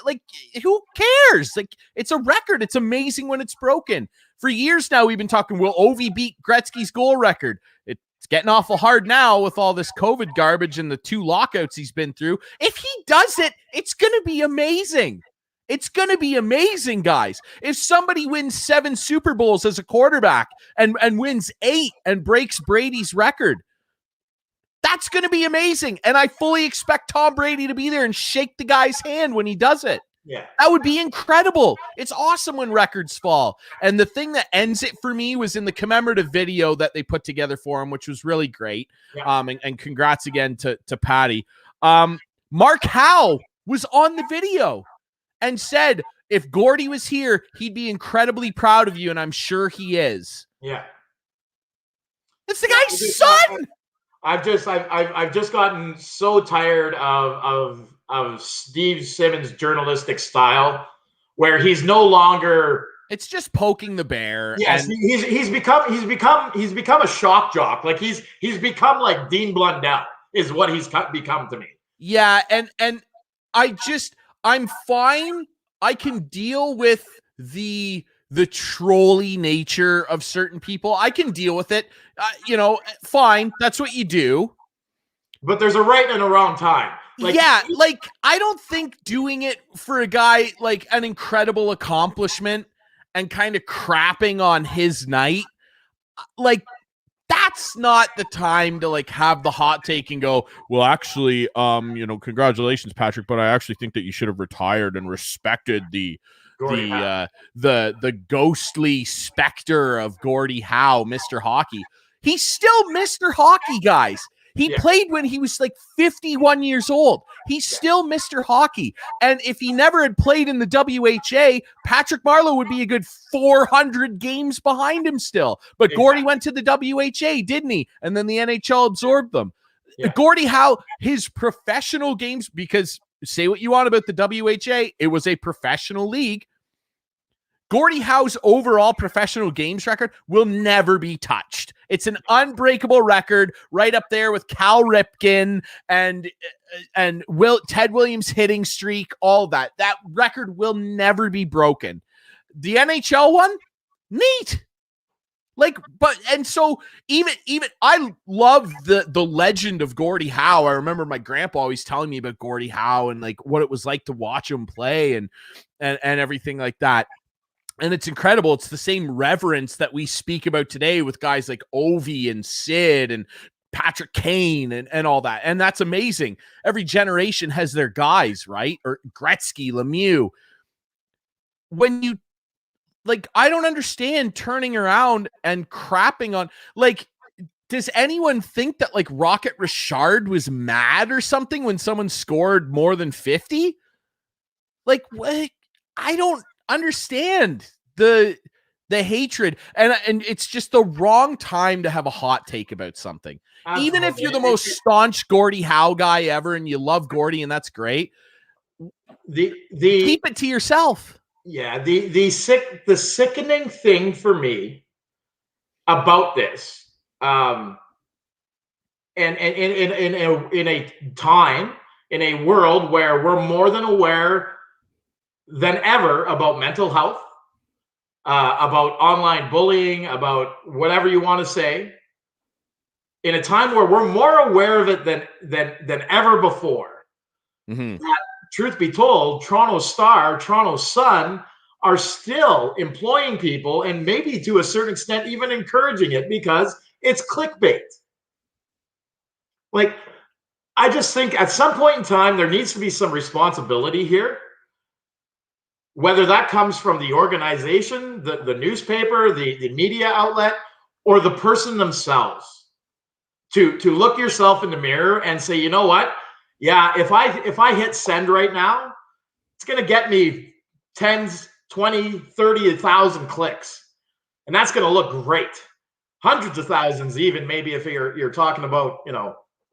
Who cares? It's a record. It's amazing when it's broken. For years now, we've been talking, will Ovi beat Gretzky's goal record? It's getting awful hard now with all this COVID garbage and the 2 lockouts he's been through. If he does it, it's going to be amazing. It's going to be amazing, guys. If somebody wins 7 Super Bowls as a quarterback and wins 8 and breaks Brady's record, that's going to be amazing. And I fully expect Tom Brady to be there and shake the guy's hand when he does it. Yeah. That would be incredible. It's awesome when records fall. And the thing that ends it for me was in the commemorative video that they put together for him, which was really great. Yeah. And congrats again to Patty. Mark Howe was on the video and said, if Gordie was here, he'd be incredibly proud of you. And I'm sure he is. Yeah. It's the guy's son. I've just gotten so tired of Steve Simmons' journalistic style, where he's no longer. It's just poking the bear. Yes, and he's become a shock jock. He's become like Dean Blundell is what he's become to me. Yeah, and I'm fine. I can deal with the trolly nature of certain people. I can deal with it. Fine. That's what you do. But there's a right and a wrong time. I don't think doing it for a guy like an incredible accomplishment and kind of crapping on his night, like, that's not the time to like have the hot take and go, well, actually, congratulations, Patrick, but I actually think that you should have retired and respected the ghostly specter of Gordie Howe, Mr. Hockey. He's still Mr. Hockey, guys. He played when he was like 51 years old. He's still Mr. Hockey. And if he never had played in the WHA, Patrick Marleau would be a good 400 games behind him still. But Gordie went to the WHA, didn't he? And then the NHL absorbed them. Yeah. Gordie Howe, his professional games, because say what you want about the WHA, it was a professional league. Gordie Howe's overall professional games record will never be touched. It's an unbreakable record, right up there with Cal Ripken and Ted Williams' hitting streak, all that. That record will never be broken. The NHL one, neat. So even I love the legend of Gordie Howe. I remember my grandpa always telling me about Gordie Howe and like what it was like to watch him play and everything like that. And it's incredible. It's the same reverence that we speak about today with guys like Ovi and Sid and Patrick Kane and all that. And that's amazing. Every generation has their guys, right? Or Gretzky, Lemieux. When you, like, I don't understand turning around and crapping on, like, does anyone think that, like, Rocket Richard was mad or something when someone scored more than 50? Like, what? I don't understand the hatred, and it's just the wrong time to have a hot take about something. Absolutely. Even if you're the most staunch Gordie Howe guy ever and you love Gordie and that's great, keep it to yourself. Yeah, the sickening thing for me about this, and in a time, in a world where we're more than aware than ever about mental health, about online bullying, about whatever you want to say, in a time where we're more aware of it than ever before. Mm-hmm. That, truth be told, Toronto Star, Toronto Sun are still employing people and maybe to a certain extent even encouraging it because it's clickbait. Like, I just think at some point in time there needs to be some responsibility here. Whether that comes from the organization, the newspaper, the media outlet, or the person themselves, to look yourself in the mirror and say, you know what? Yeah, if I hit send right now, it's going to get me 10s, 20, 30,000 clicks. And that's going to look great. Hundreds of thousands even, maybe if you're talking about,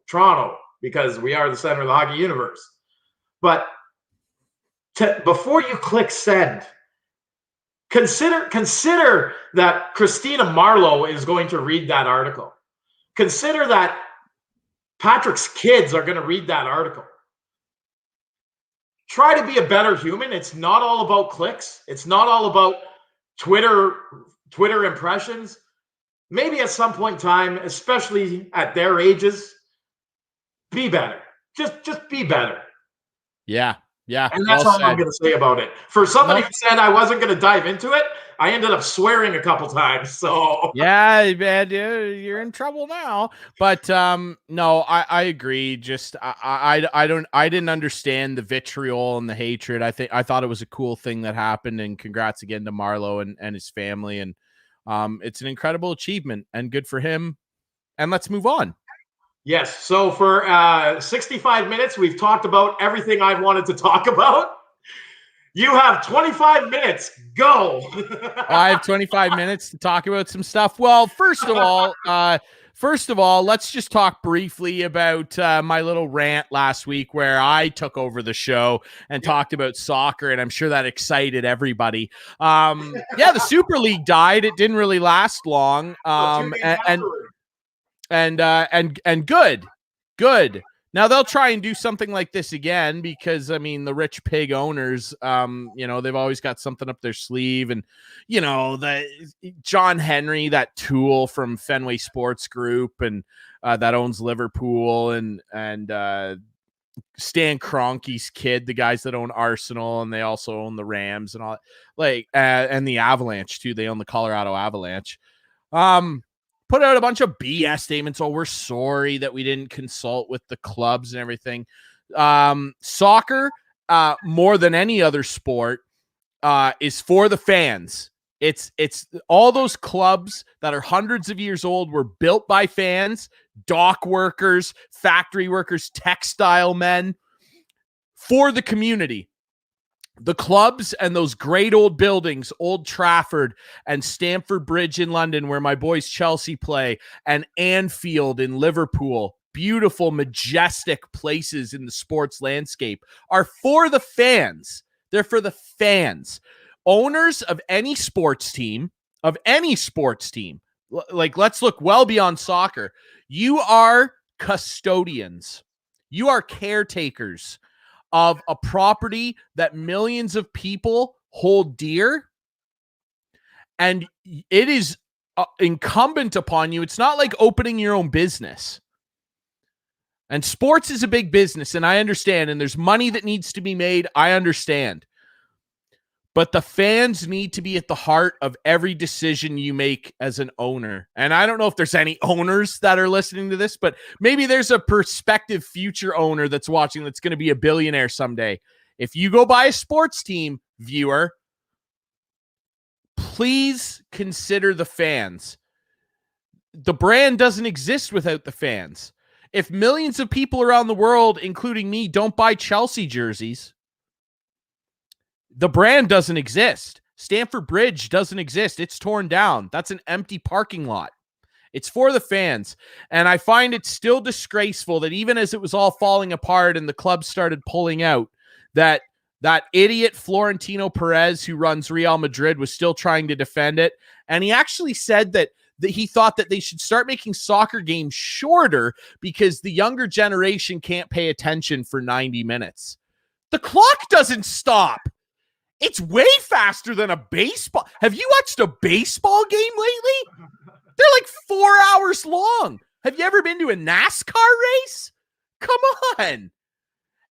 Toronto, because we are the center of the hockey universe. But before you click send, consider that Christina Marleau is going to read that article. Consider that Patrick's kids are going to read that article. Try to be a better human. It's not all about clicks. It's not all about Twitter impressions. Maybe at some point in time, especially at their ages, be better. Just be better. Yeah. Yeah, and that's all I'm going to say about it. For somebody who said I wasn't going to dive into it, I ended up swearing a couple times. So yeah, man, you're in trouble now. But no, I agree. Just I didn't understand the vitriol and the hatred. I thought it was a cool thing that happened, and congrats again to Marleau and his family. And it's an incredible achievement and good for him. And let's move on. Yes. So for 65 minutes, we've talked about everything I wanted to talk about. You have 25 minutes. Go. I have 25 minutes to talk about some stuff. Well, first of all, let's just talk briefly about my little rant last week where I took over the show and talked about soccer, and I'm sure that excited everybody. The Super League died. It didn't really last long. And good. Now they'll try and do something like this again because, I mean, the rich pig owners, they've always got something up their sleeve. And, the John Henry, that tool from Fenway Sports Group and that owns Liverpool, and Stan Kroenke's kid, the guys that own Arsenal, and they also own the Rams and all, and the Avalanche too. They own the Colorado Avalanche. Put out a bunch of BS statements. Oh, we're sorry that we didn't consult with the clubs and everything. Soccer, more than any other sport, is for the fans. It's all those clubs that are hundreds of years old were built by fans, dock workers, factory workers, textile men, for the community. The clubs and those great old buildings, Old Trafford and Stamford Bridge in London, where my boys Chelsea play, and Anfield in Liverpool, beautiful, majestic places in the sports landscape, are for the fans. They're for the fans. Owners of any sports team, like, let's look well beyond soccer. You are custodians. You are caretakers of a property that millions of people hold dear. And it is incumbent upon you. It's not like opening your own business. And sports is a big business, and I understand. And there's money that needs to be made. I understand. But the fans need to be at the heart of every decision you make as an owner. And I don't know if there's any owners that are listening to this, but maybe there's a prospective future owner that's watching that's going to be a billionaire someday. If you go buy a sports team, viewer, please consider the fans. The brand doesn't exist without the fans. If millions of people around the world, including me, don't buy Chelsea jerseys, the brand doesn't exist. Stamford Bridge doesn't exist. It's torn down. That's an empty parking lot. It's for the fans. And I find it still disgraceful that even as it was all falling apart and the club started pulling out, that idiot Florentino Perez, who runs Real Madrid, was still trying to defend it. And he actually said that he thought that they should start making soccer games shorter because the younger generation can't pay attention for 90 minutes. The clock doesn't stop. It's way faster than a baseball. Have you watched a baseball game lately? They're like 4 hours long. Have you ever been to a NASCAR race? Come on.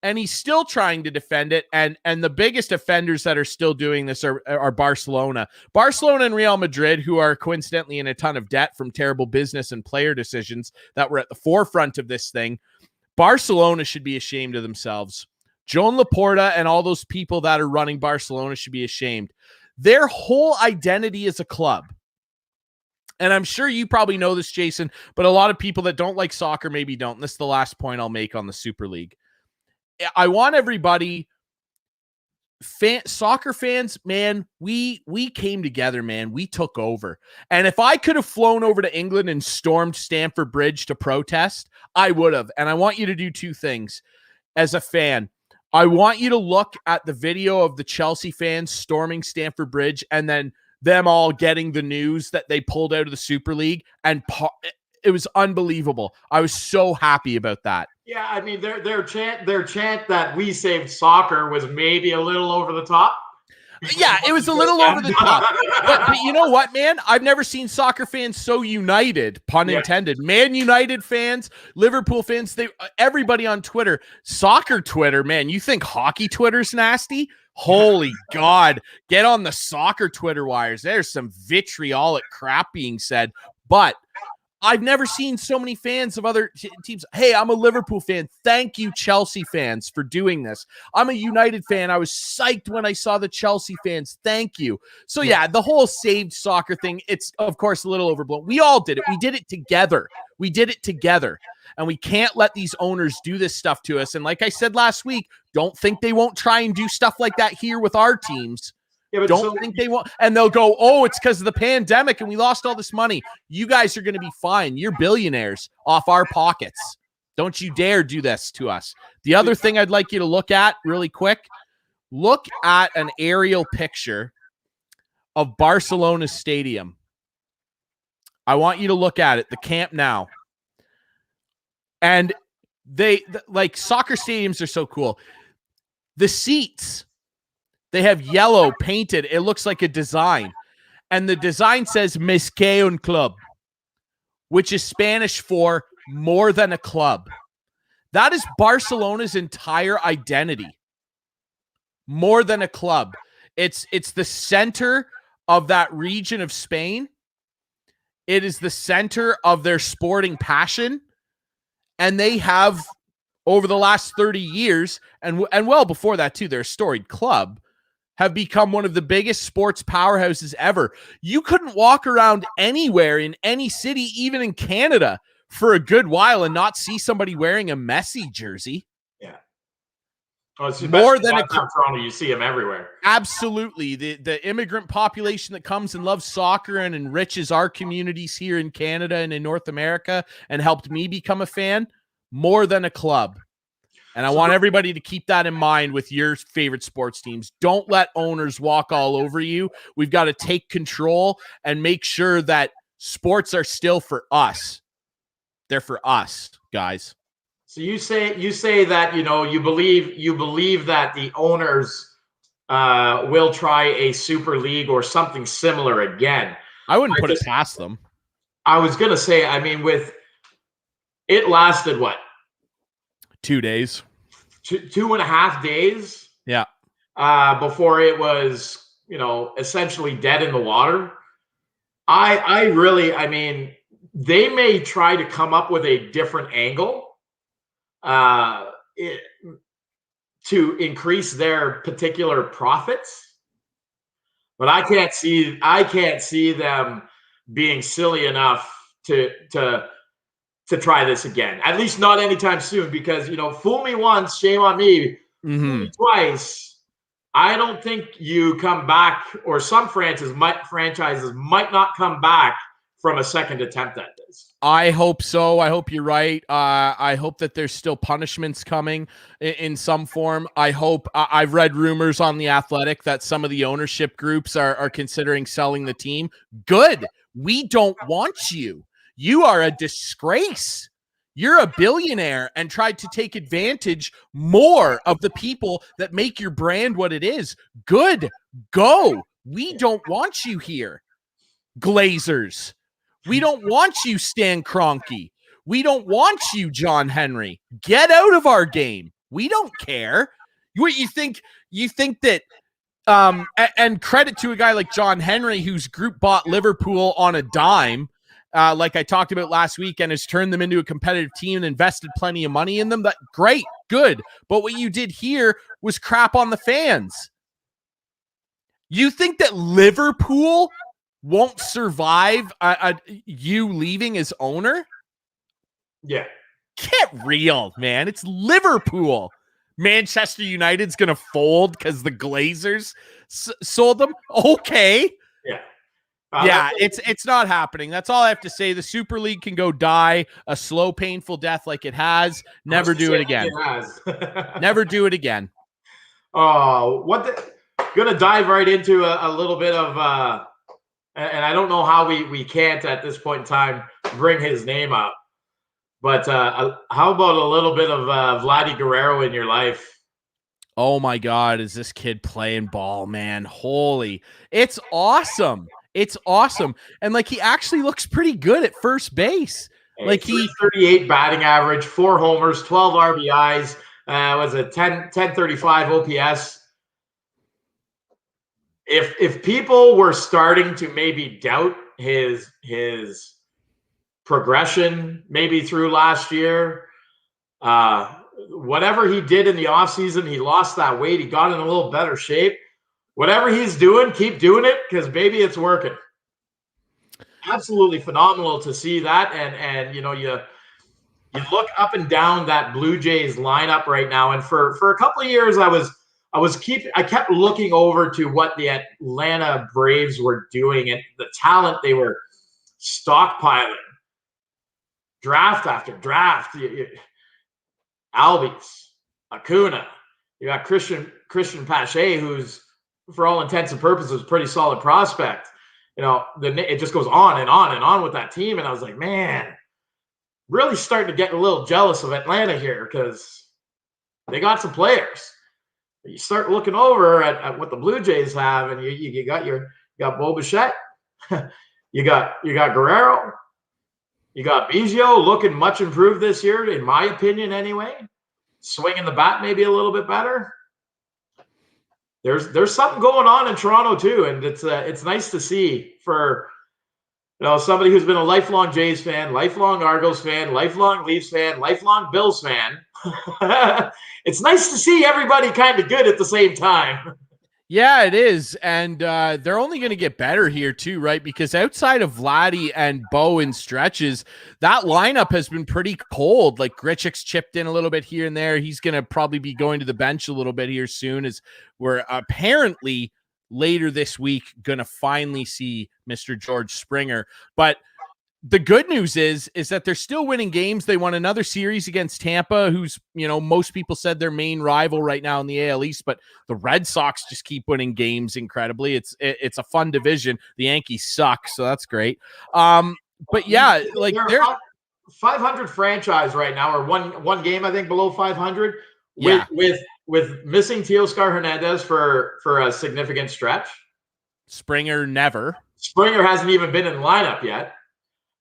And he's still trying to defend it. And the biggest offenders that are still doing this are Barcelona. Barcelona and Real Madrid, who are coincidentally in a ton of debt from terrible business and player decisions that were at the forefront of this thing. Barcelona should be ashamed of themselves. Joan Laporta and all those people that are running Barcelona should be ashamed. Their whole identity as a club, and I'm sure you probably know this, Jason, but a lot of people that don't like soccer maybe don't. And this is the last point I'll make on the Super League. I want everybody, soccer fans, man, we came together, man. We took over. And if I could have flown over to England and stormed Stamford Bridge to protest, I would have. And I want you to do two things as a fan. I want you to look at the video of the Chelsea fans storming Stamford Bridge and then them all getting the news that they pulled out of the Super League. And it was unbelievable. I was so happy about that. Yeah, I mean, their chant that we saved soccer was maybe a little over the top. Yeah, it was a little over the top. But you know what, man? I've never seen soccer fans so united, pun intended. Man United fans, Liverpool fans, everybody on Twitter. Soccer Twitter, man, you think hockey Twitter's nasty? Holy God. Get on the soccer Twitter wires. There's some vitriolic crap being said. But I've never seen so many fans of other teams. Hey, I'm a Liverpool fan. Thank you, Chelsea fans, for doing this. I'm a United fan. I was psyched when I saw the Chelsea fans. Thank you. So, yeah, the whole saved soccer thing, it's, of course, a little overblown. We all did it. We did it together. And we can't let these owners do this stuff to us. And like I said last week, don't think they won't try and do stuff like that here with our teams. Yeah, don't think they won't. And they'll go, oh, it's because of the pandemic and we lost all this money. You guys are going to be fine. You're billionaires off our pockets. Don't you dare do this to us. The other thing I'd like you to look at really quick, look at an aerial picture of Barcelona's stadium. I want you to look at it, the Camp Nou. And like soccer stadiums are so cool. The seats, they have yellow painted. It looks like a design. And the design says Més que un club, which is Spanish for more than a club. That is Barcelona's entire identity. More than a club. It's the center of that region of Spain. It is the center of their sporting passion. And they have, over the last 30 years, and well before that too, their storied club, have become one of the biggest sports powerhouses ever. You couldn't walk around anywhere in any city, even in Canada, for a good while and not see somebody wearing a Messi jersey. Yeah. Oh, more than Toronto, you see them everywhere. Absolutely. The immigrant population that comes and loves soccer and enriches our communities here in Canada and in North America and helped me become a fan, more than a club. And I want everybody to keep that in mind with your favorite sports teams. Don't let owners walk all over you. We've got to take control and make sure that sports are still for us. They're for us, guys. So you say that, you believe that the owners will try a Super League or something similar again. I wouldn't put it past them. I was going to say, with it lasted what? 2 days. 2.5 days. Yeah. Before it was, essentially dead in the water. I really, they may try to come up with a different angle to increase their particular profits, but I can't see them being silly enough to try this again. At least not anytime soon, because fool me once, shame on me. Fool me twice. I don't think you come back, or some franchises might not come back from a second attempt at this. I hope so. I hope you're right. I hope that there's still punishments coming in some form. I hope. I've read rumors on The Athletic that some of the ownership groups are considering selling the team. Good. We don't want you. You are a disgrace. You're a billionaire and tried to take advantage more of the people that make your brand what it is. Good. Go. We don't want you here. Glazers. We don't want you, Stan Kroenke. We don't want you, John Henry. Get out of our game. We don't care. What you think that and credit to a guy like John Henry, whose group bought Liverpool on a dime, like I talked about last week, and has turned them into a competitive team and invested plenty of money in them. That great, good. But what you did here was crap on the fans. You think that Liverpool won't survive you leaving as owner? Yeah. Get real, man. It's Liverpool. Manchester United's going to fold because the Glazers sold them? Okay. Yeah. Yeah, it's not happening. That's all I have to say. The Super League can go die a slow, painful death like it has. Never do it again. Never do it again. Oh, going to dive right into a little bit of and I don't know how we can't at this point in time bring his name up, but how about a little bit of Vladdy Guerrero in your life? Oh my God, is this kid playing ball, man? Holy, it's awesome. It's awesome. And like, he actually looks pretty good at first base. Like 38 batting average, 4 homers, 12 RBIs, was a 1035 OPS. If people were starting to maybe doubt his progression, maybe through last year, whatever he did in the offseason, he lost that weight, he got in a little better shape. Whatever he's doing, keep doing it, because baby, it's working. Absolutely phenomenal to see that, and you look up and down that Blue Jays lineup right now, and for a couple of years, I kept looking over to what the Atlanta Braves were doing and the talent they were stockpiling, draft after draft. Albies, Acuna, you got Christian Pache, who's for all intents and purposes, pretty solid prospect. It just goes on and on and on with that team. And I was like, man, really starting to get a little jealous of Atlanta here because they got some players. You start looking over at what the Blue Jays have, and you got Bo Bichette, you got Guerrero, you got Biggio looking much improved this year, in my opinion, anyway. Swinging the bat maybe a little bit better. There's something going on in Toronto too, and it's nice to see for somebody who's been a lifelong Jays fan, lifelong Argos fan, lifelong Leafs fan, lifelong Bills fan. It's nice to see everybody kind of good at the same time. Yeah, it is. And they're only going to get better here too, right? Because outside of Vladdy and Bo in stretches, that lineup has been pretty cold. Like Grichuk's chipped in a little bit here and there. He's going to probably be going to the bench a little bit here soon, as we're apparently later this week going to finally see Mr. George Springer. But the good news is that they're still winning games. They won another series against Tampa, who's, most people said their main rival right now in the AL East, but the Red Sox just keep winning games incredibly. It's a fun division. The Yankees suck, so that's great. But yeah, like they're 500 franchise right now, or one game, I think, below 500 Yeah. with missing Teoscar Hernandez for a significant stretch. Springer never. Springer hasn't even been in the lineup yet.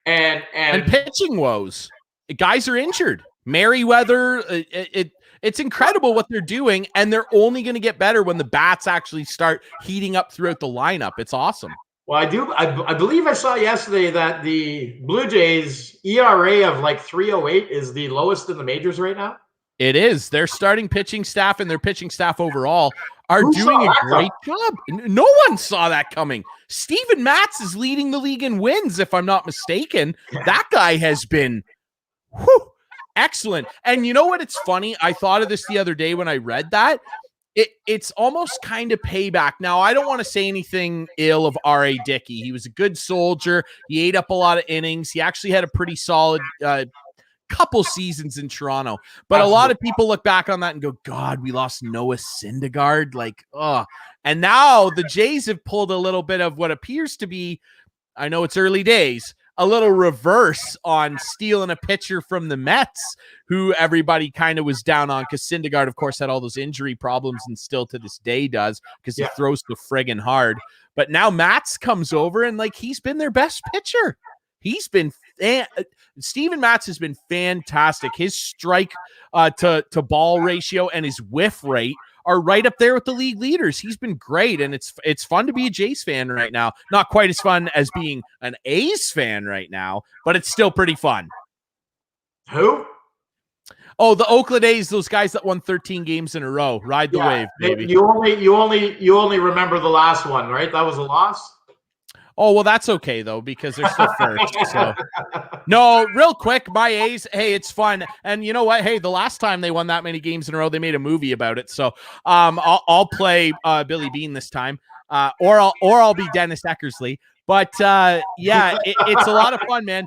And pitching woes. Guys are injured. Merriweather, it's incredible what they're doing, and they're only going to get better when the bats actually start heating up throughout the lineup. It's awesome. Well, I believe I saw yesterday that the Blue Jays ERA of like 3.08 is the lowest in the majors right now. It is. Their starting pitching staff and their pitching staff overall are doing a great job. No one saw that coming. Steven Matz is leading the league in wins, if I'm not mistaken. That guy has been excellent. And you know what? It's funny. I thought of this the other day when I read that. It's almost kind of payback. Now, I don't want to say anything ill of R.A. Dickey. He was a good soldier. He ate up a lot of innings. He actually had a pretty solid couple seasons in Toronto. But a lot of people look back on that and go, God, we lost Noah Syndergaard. And now the Jays have pulled a little bit of what appears to be, I know it's early days, a little reverse on stealing a pitcher from the Mets, who everybody kind of was down on, because Syndergaard, of course, had all those injury problems and still to this day does, because he throws so friggin' hard. But now Matz comes over and he's been their best pitcher. He's been Steven Matz has been fantastic. His strike to ball ratio and his whiff rate are right up there with the league leaders. He's been great, and it's fun to be a Jays fan right now. Not quite as fun as being an A's fan right now, but it's still pretty fun. Who? Oh, the Oakland A's, those guys that won 13 games in a row. Ride the wave, baby. You only remember the last one, right? That was a loss. Oh, well, that's okay, though, because they're still first. So, no, real quick, my A's, hey, it's fun. And you know what? Hey, the last time they won that many games in a row, they made a movie about it. So I'll play Billy Bean this time, or I'll be Dennis Eckersley. But, it's a lot of fun, man.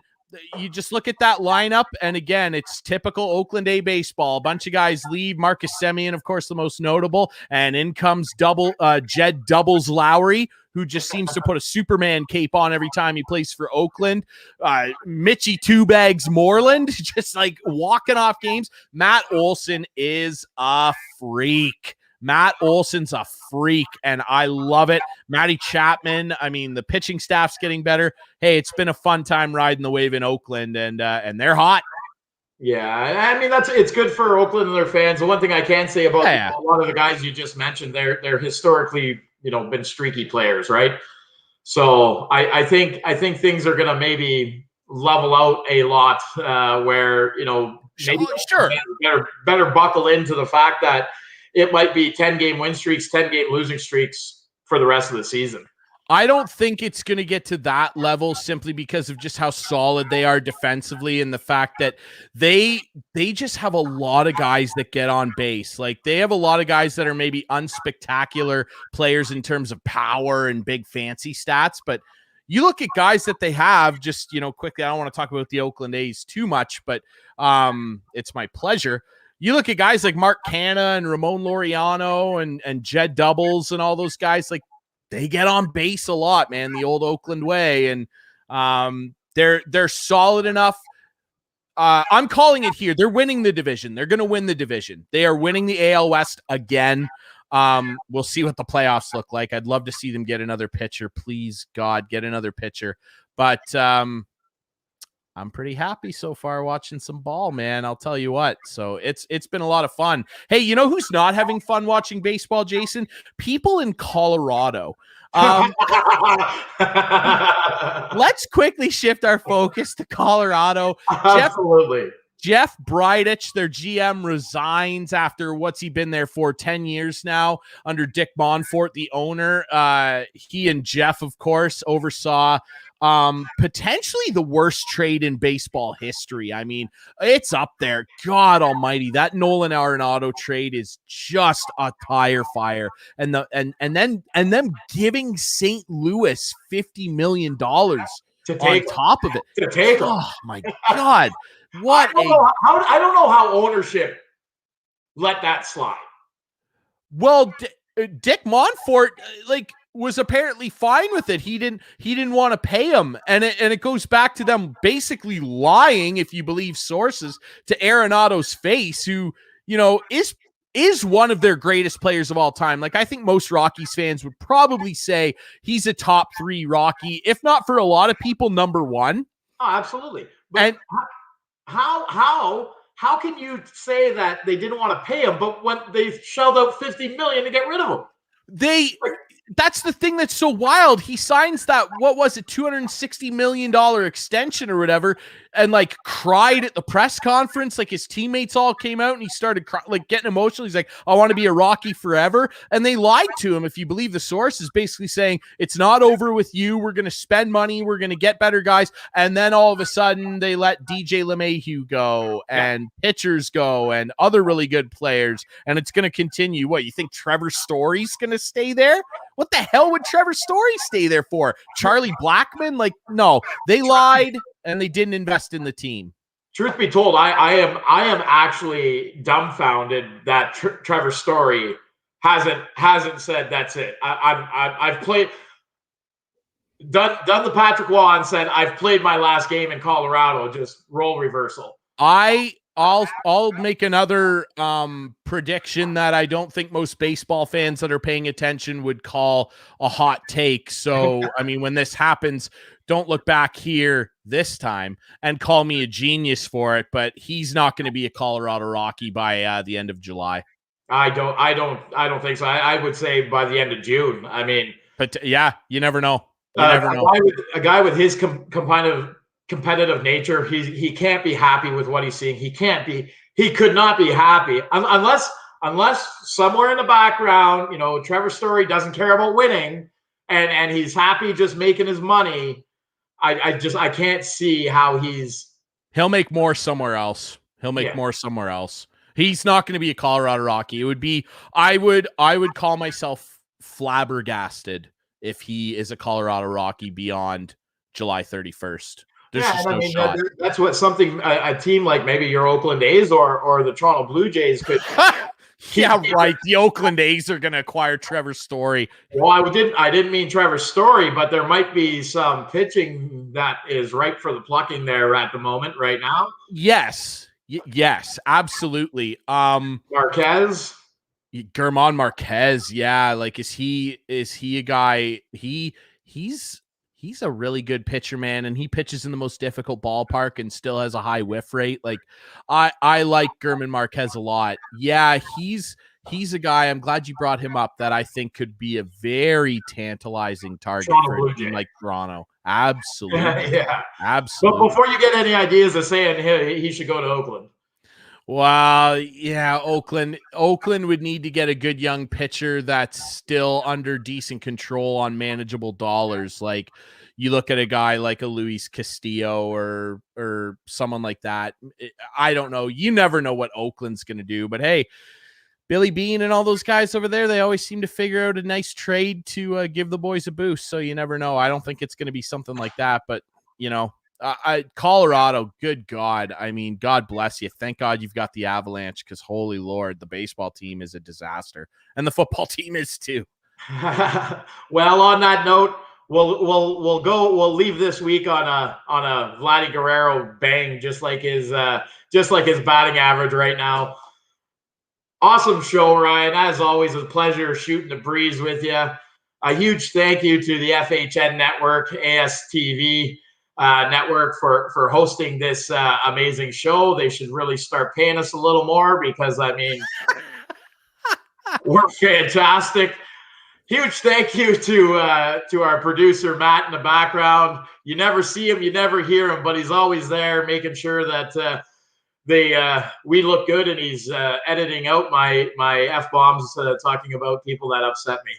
You just look at that lineup, and again, it's typical Oakland A baseball. A bunch of guys leave. Marcus Semien, of course, the most notable, and in comes Jed Doubles Lowry, who just seems to put a Superman cape on every time he plays for Oakland. Mitchie Two Bags Moreland, just walking off games. Matt Olson is a freak. Matt Olson's a freak, and I love it. Matty Chapman, I mean, the pitching staff's getting better. Hey, it's been a fun time riding the wave in Oakland, and they're hot. Yeah, I mean, it's good for Oakland and their fans. The one thing I can say about a lot of the guys you just mentioned, they're historically, been streaky players, right? So I think things are going to maybe level out a lot, where maybe better buckle into the fact that it might be 10-game win streaks, 10-game losing streaks for the rest of the season. I don't think it's going to get to that level simply because of just how solid they are defensively, and the fact that they just have a lot of guys that get on base. They have a lot of guys that are maybe unspectacular players in terms of power and big fancy stats, but you look at guys that they have just, quickly, I don't want to talk about the Oakland A's too much, but it's my pleasure. You look at guys like Mark Canha and Ramon Laureano and Jed Doubles and all those guys, they get on base a lot, man, the old Oakland way. And they're solid enough. I'm calling it here. They're winning the division. They're going to win the division. They are winning the AL West again. We'll see what the playoffs look like. I'd love to see them get another pitcher. Please, God, get another pitcher. But I'm pretty happy so far watching some ball, man. I'll tell you what. So it's been a lot of fun. Hey, you know who's not having fun watching baseball, Jason? People in Colorado. Let's quickly shift our focus to Colorado. Absolutely. Jeff Bridich, their GM, resigns after what's he been there for 10 years now under Dick Monfort, the owner. He and Jeff, of course, oversaw potentially the worst trade in baseball history. I mean, it's up there. God almighty, that Nolan Arenado trade is just a tire fire. And them giving St. Louis $50 million on top of it. To take them. Oh my God. What I don't know how ownership let that slide. Well, Dick Monfort was apparently fine with it. He didn't want to pay him, and it goes back to them basically lying, if you believe sources, to Arenado's face, who is one of their greatest players of all time. Like, I think most Rockies fans would probably say he's a top 3 Rocky, if not for a lot of people, number 1. Oh, absolutely. But how can you say that they didn't want to pay him, but when they shelled out $50 million to get rid of him? That's the thing that's so wild. He signs that, what was it, $260 million extension or whatever, and cried at the press conference. Like, his teammates all came out and he started getting emotional. He's like, I want to be a Rocky forever. And they lied to him, if you believe the sources, basically saying, it's not over with you. We're going to spend money. We're going to get better guys. And then all of a sudden they let DJ LeMahieu go and pitchers go and other really good players. And it's going to continue. What, you think Trevor Story's going to stay there? What the hell would Trevor Story stay there for? Charlie Blackmon? No, they lied and they didn't invest in the team. Truth be told, I am actually dumbfounded that Trevor Story hasn't said that's it. I've played done the Patrick Waugh and said I've played my last game in Colorado. Just role reversal. I'll make another prediction that I don't think most baseball fans that are paying attention would call a hot take. So, I mean, when this happens, don't look back here this time and call me a genius for it. But he's not going to be a Colorado Rocky by the end of July. I don't think so. I would say by the end of June. I mean, but yeah, you never know. A guy with his competitive nature, he can't be happy with what he's seeing. He could not be happy unless somewhere in the background, Trevor Story doesn't care about winning and he's happy just making his money. I can't see how he'll make more somewhere else. More somewhere else. He's not going to be a Colorado Rocky. It would be, I would call myself flabbergasted if he is a Colorado Rocky beyond July 31st. There's just no shot. That's what a team like maybe your Oakland A's or the Toronto Blue Jays could. Yeah, right. The Oakland A's are going to acquire Trevor Story. Well, I didn't mean Trevor Story, but there might be some pitching that is ripe for the plucking there at the moment, right now. Yes. Yes, absolutely. Marquez. German Marquez. Yeah. Is he a guy? He's a really good pitcher, man, and he pitches in the most difficult ballpark and still has a high whiff rate. I like German Marquez a lot. Yeah, he's a guy, I'm glad you brought him up, that I think could be a very tantalizing target for a team like Toronto. Absolutely. Yeah. Absolutely. But before you get any ideas of saying he should go to Oakland. Well, yeah, Oakland would need to get a good young pitcher that's still under decent control on manageable dollars. Like, you look at a guy like a Luis Castillo or someone like that. I don't know. You never know what Oakland's going to do. But hey, Billy Beane and all those guys over there, they always seem to figure out a nice trade to give the boys a boost. So you never know. I don't think it's going to be something like that. But, Colorado, good God. I mean, God bless you. Thank God you've got the Avalanche, because holy Lord, the baseball team is a disaster. And the football team is too. Well, on that note, We'll leave this week on a Vladdy Guerrero bang, just like his batting average right now. Awesome show, Ryan. As always, a pleasure shooting the breeze with you. A huge thank you to the FHN Network, ASTV Network for hosting this amazing show. They should really start paying us a little more because, I mean, we're fantastic. Huge thank you to our producer, Matt, in the background. You never see him, you never hear him, but he's always there making sure that we look good, and he's editing out my F-bombs talking about people that upset me.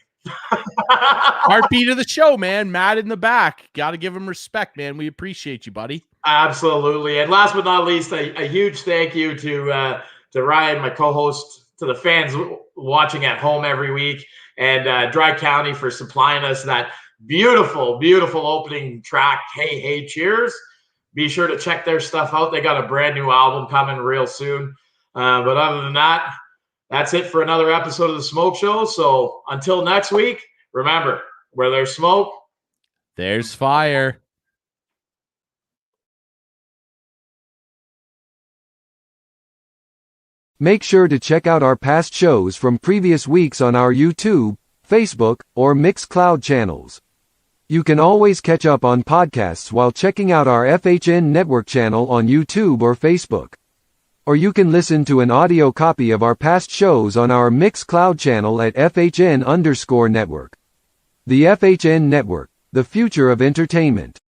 Heartbeat of the show, man. Matt in the back. Got to give him respect, man. We appreciate you, buddy. Absolutely. And last but not least, a huge thank you to Ryan, my co-host, to the fans watching at home every week, and Dry County for supplying us that beautiful, beautiful opening track, Hey, Hey, Cheers. Be sure to check their stuff out. They got a brand new album coming real soon. But other than that, that's it for another episode of The Smoke Show. So until next week, remember, where there's smoke, there's fire. Make sure to check out our past shows from previous weeks on our YouTube, Facebook, or Mixcloud channels. You can always catch up on podcasts while checking out our FHN Network channel on YouTube or Facebook. Or you can listen to an audio copy of our past shows on our Mixcloud channel at FHN_Network. The FHN Network, the future of entertainment.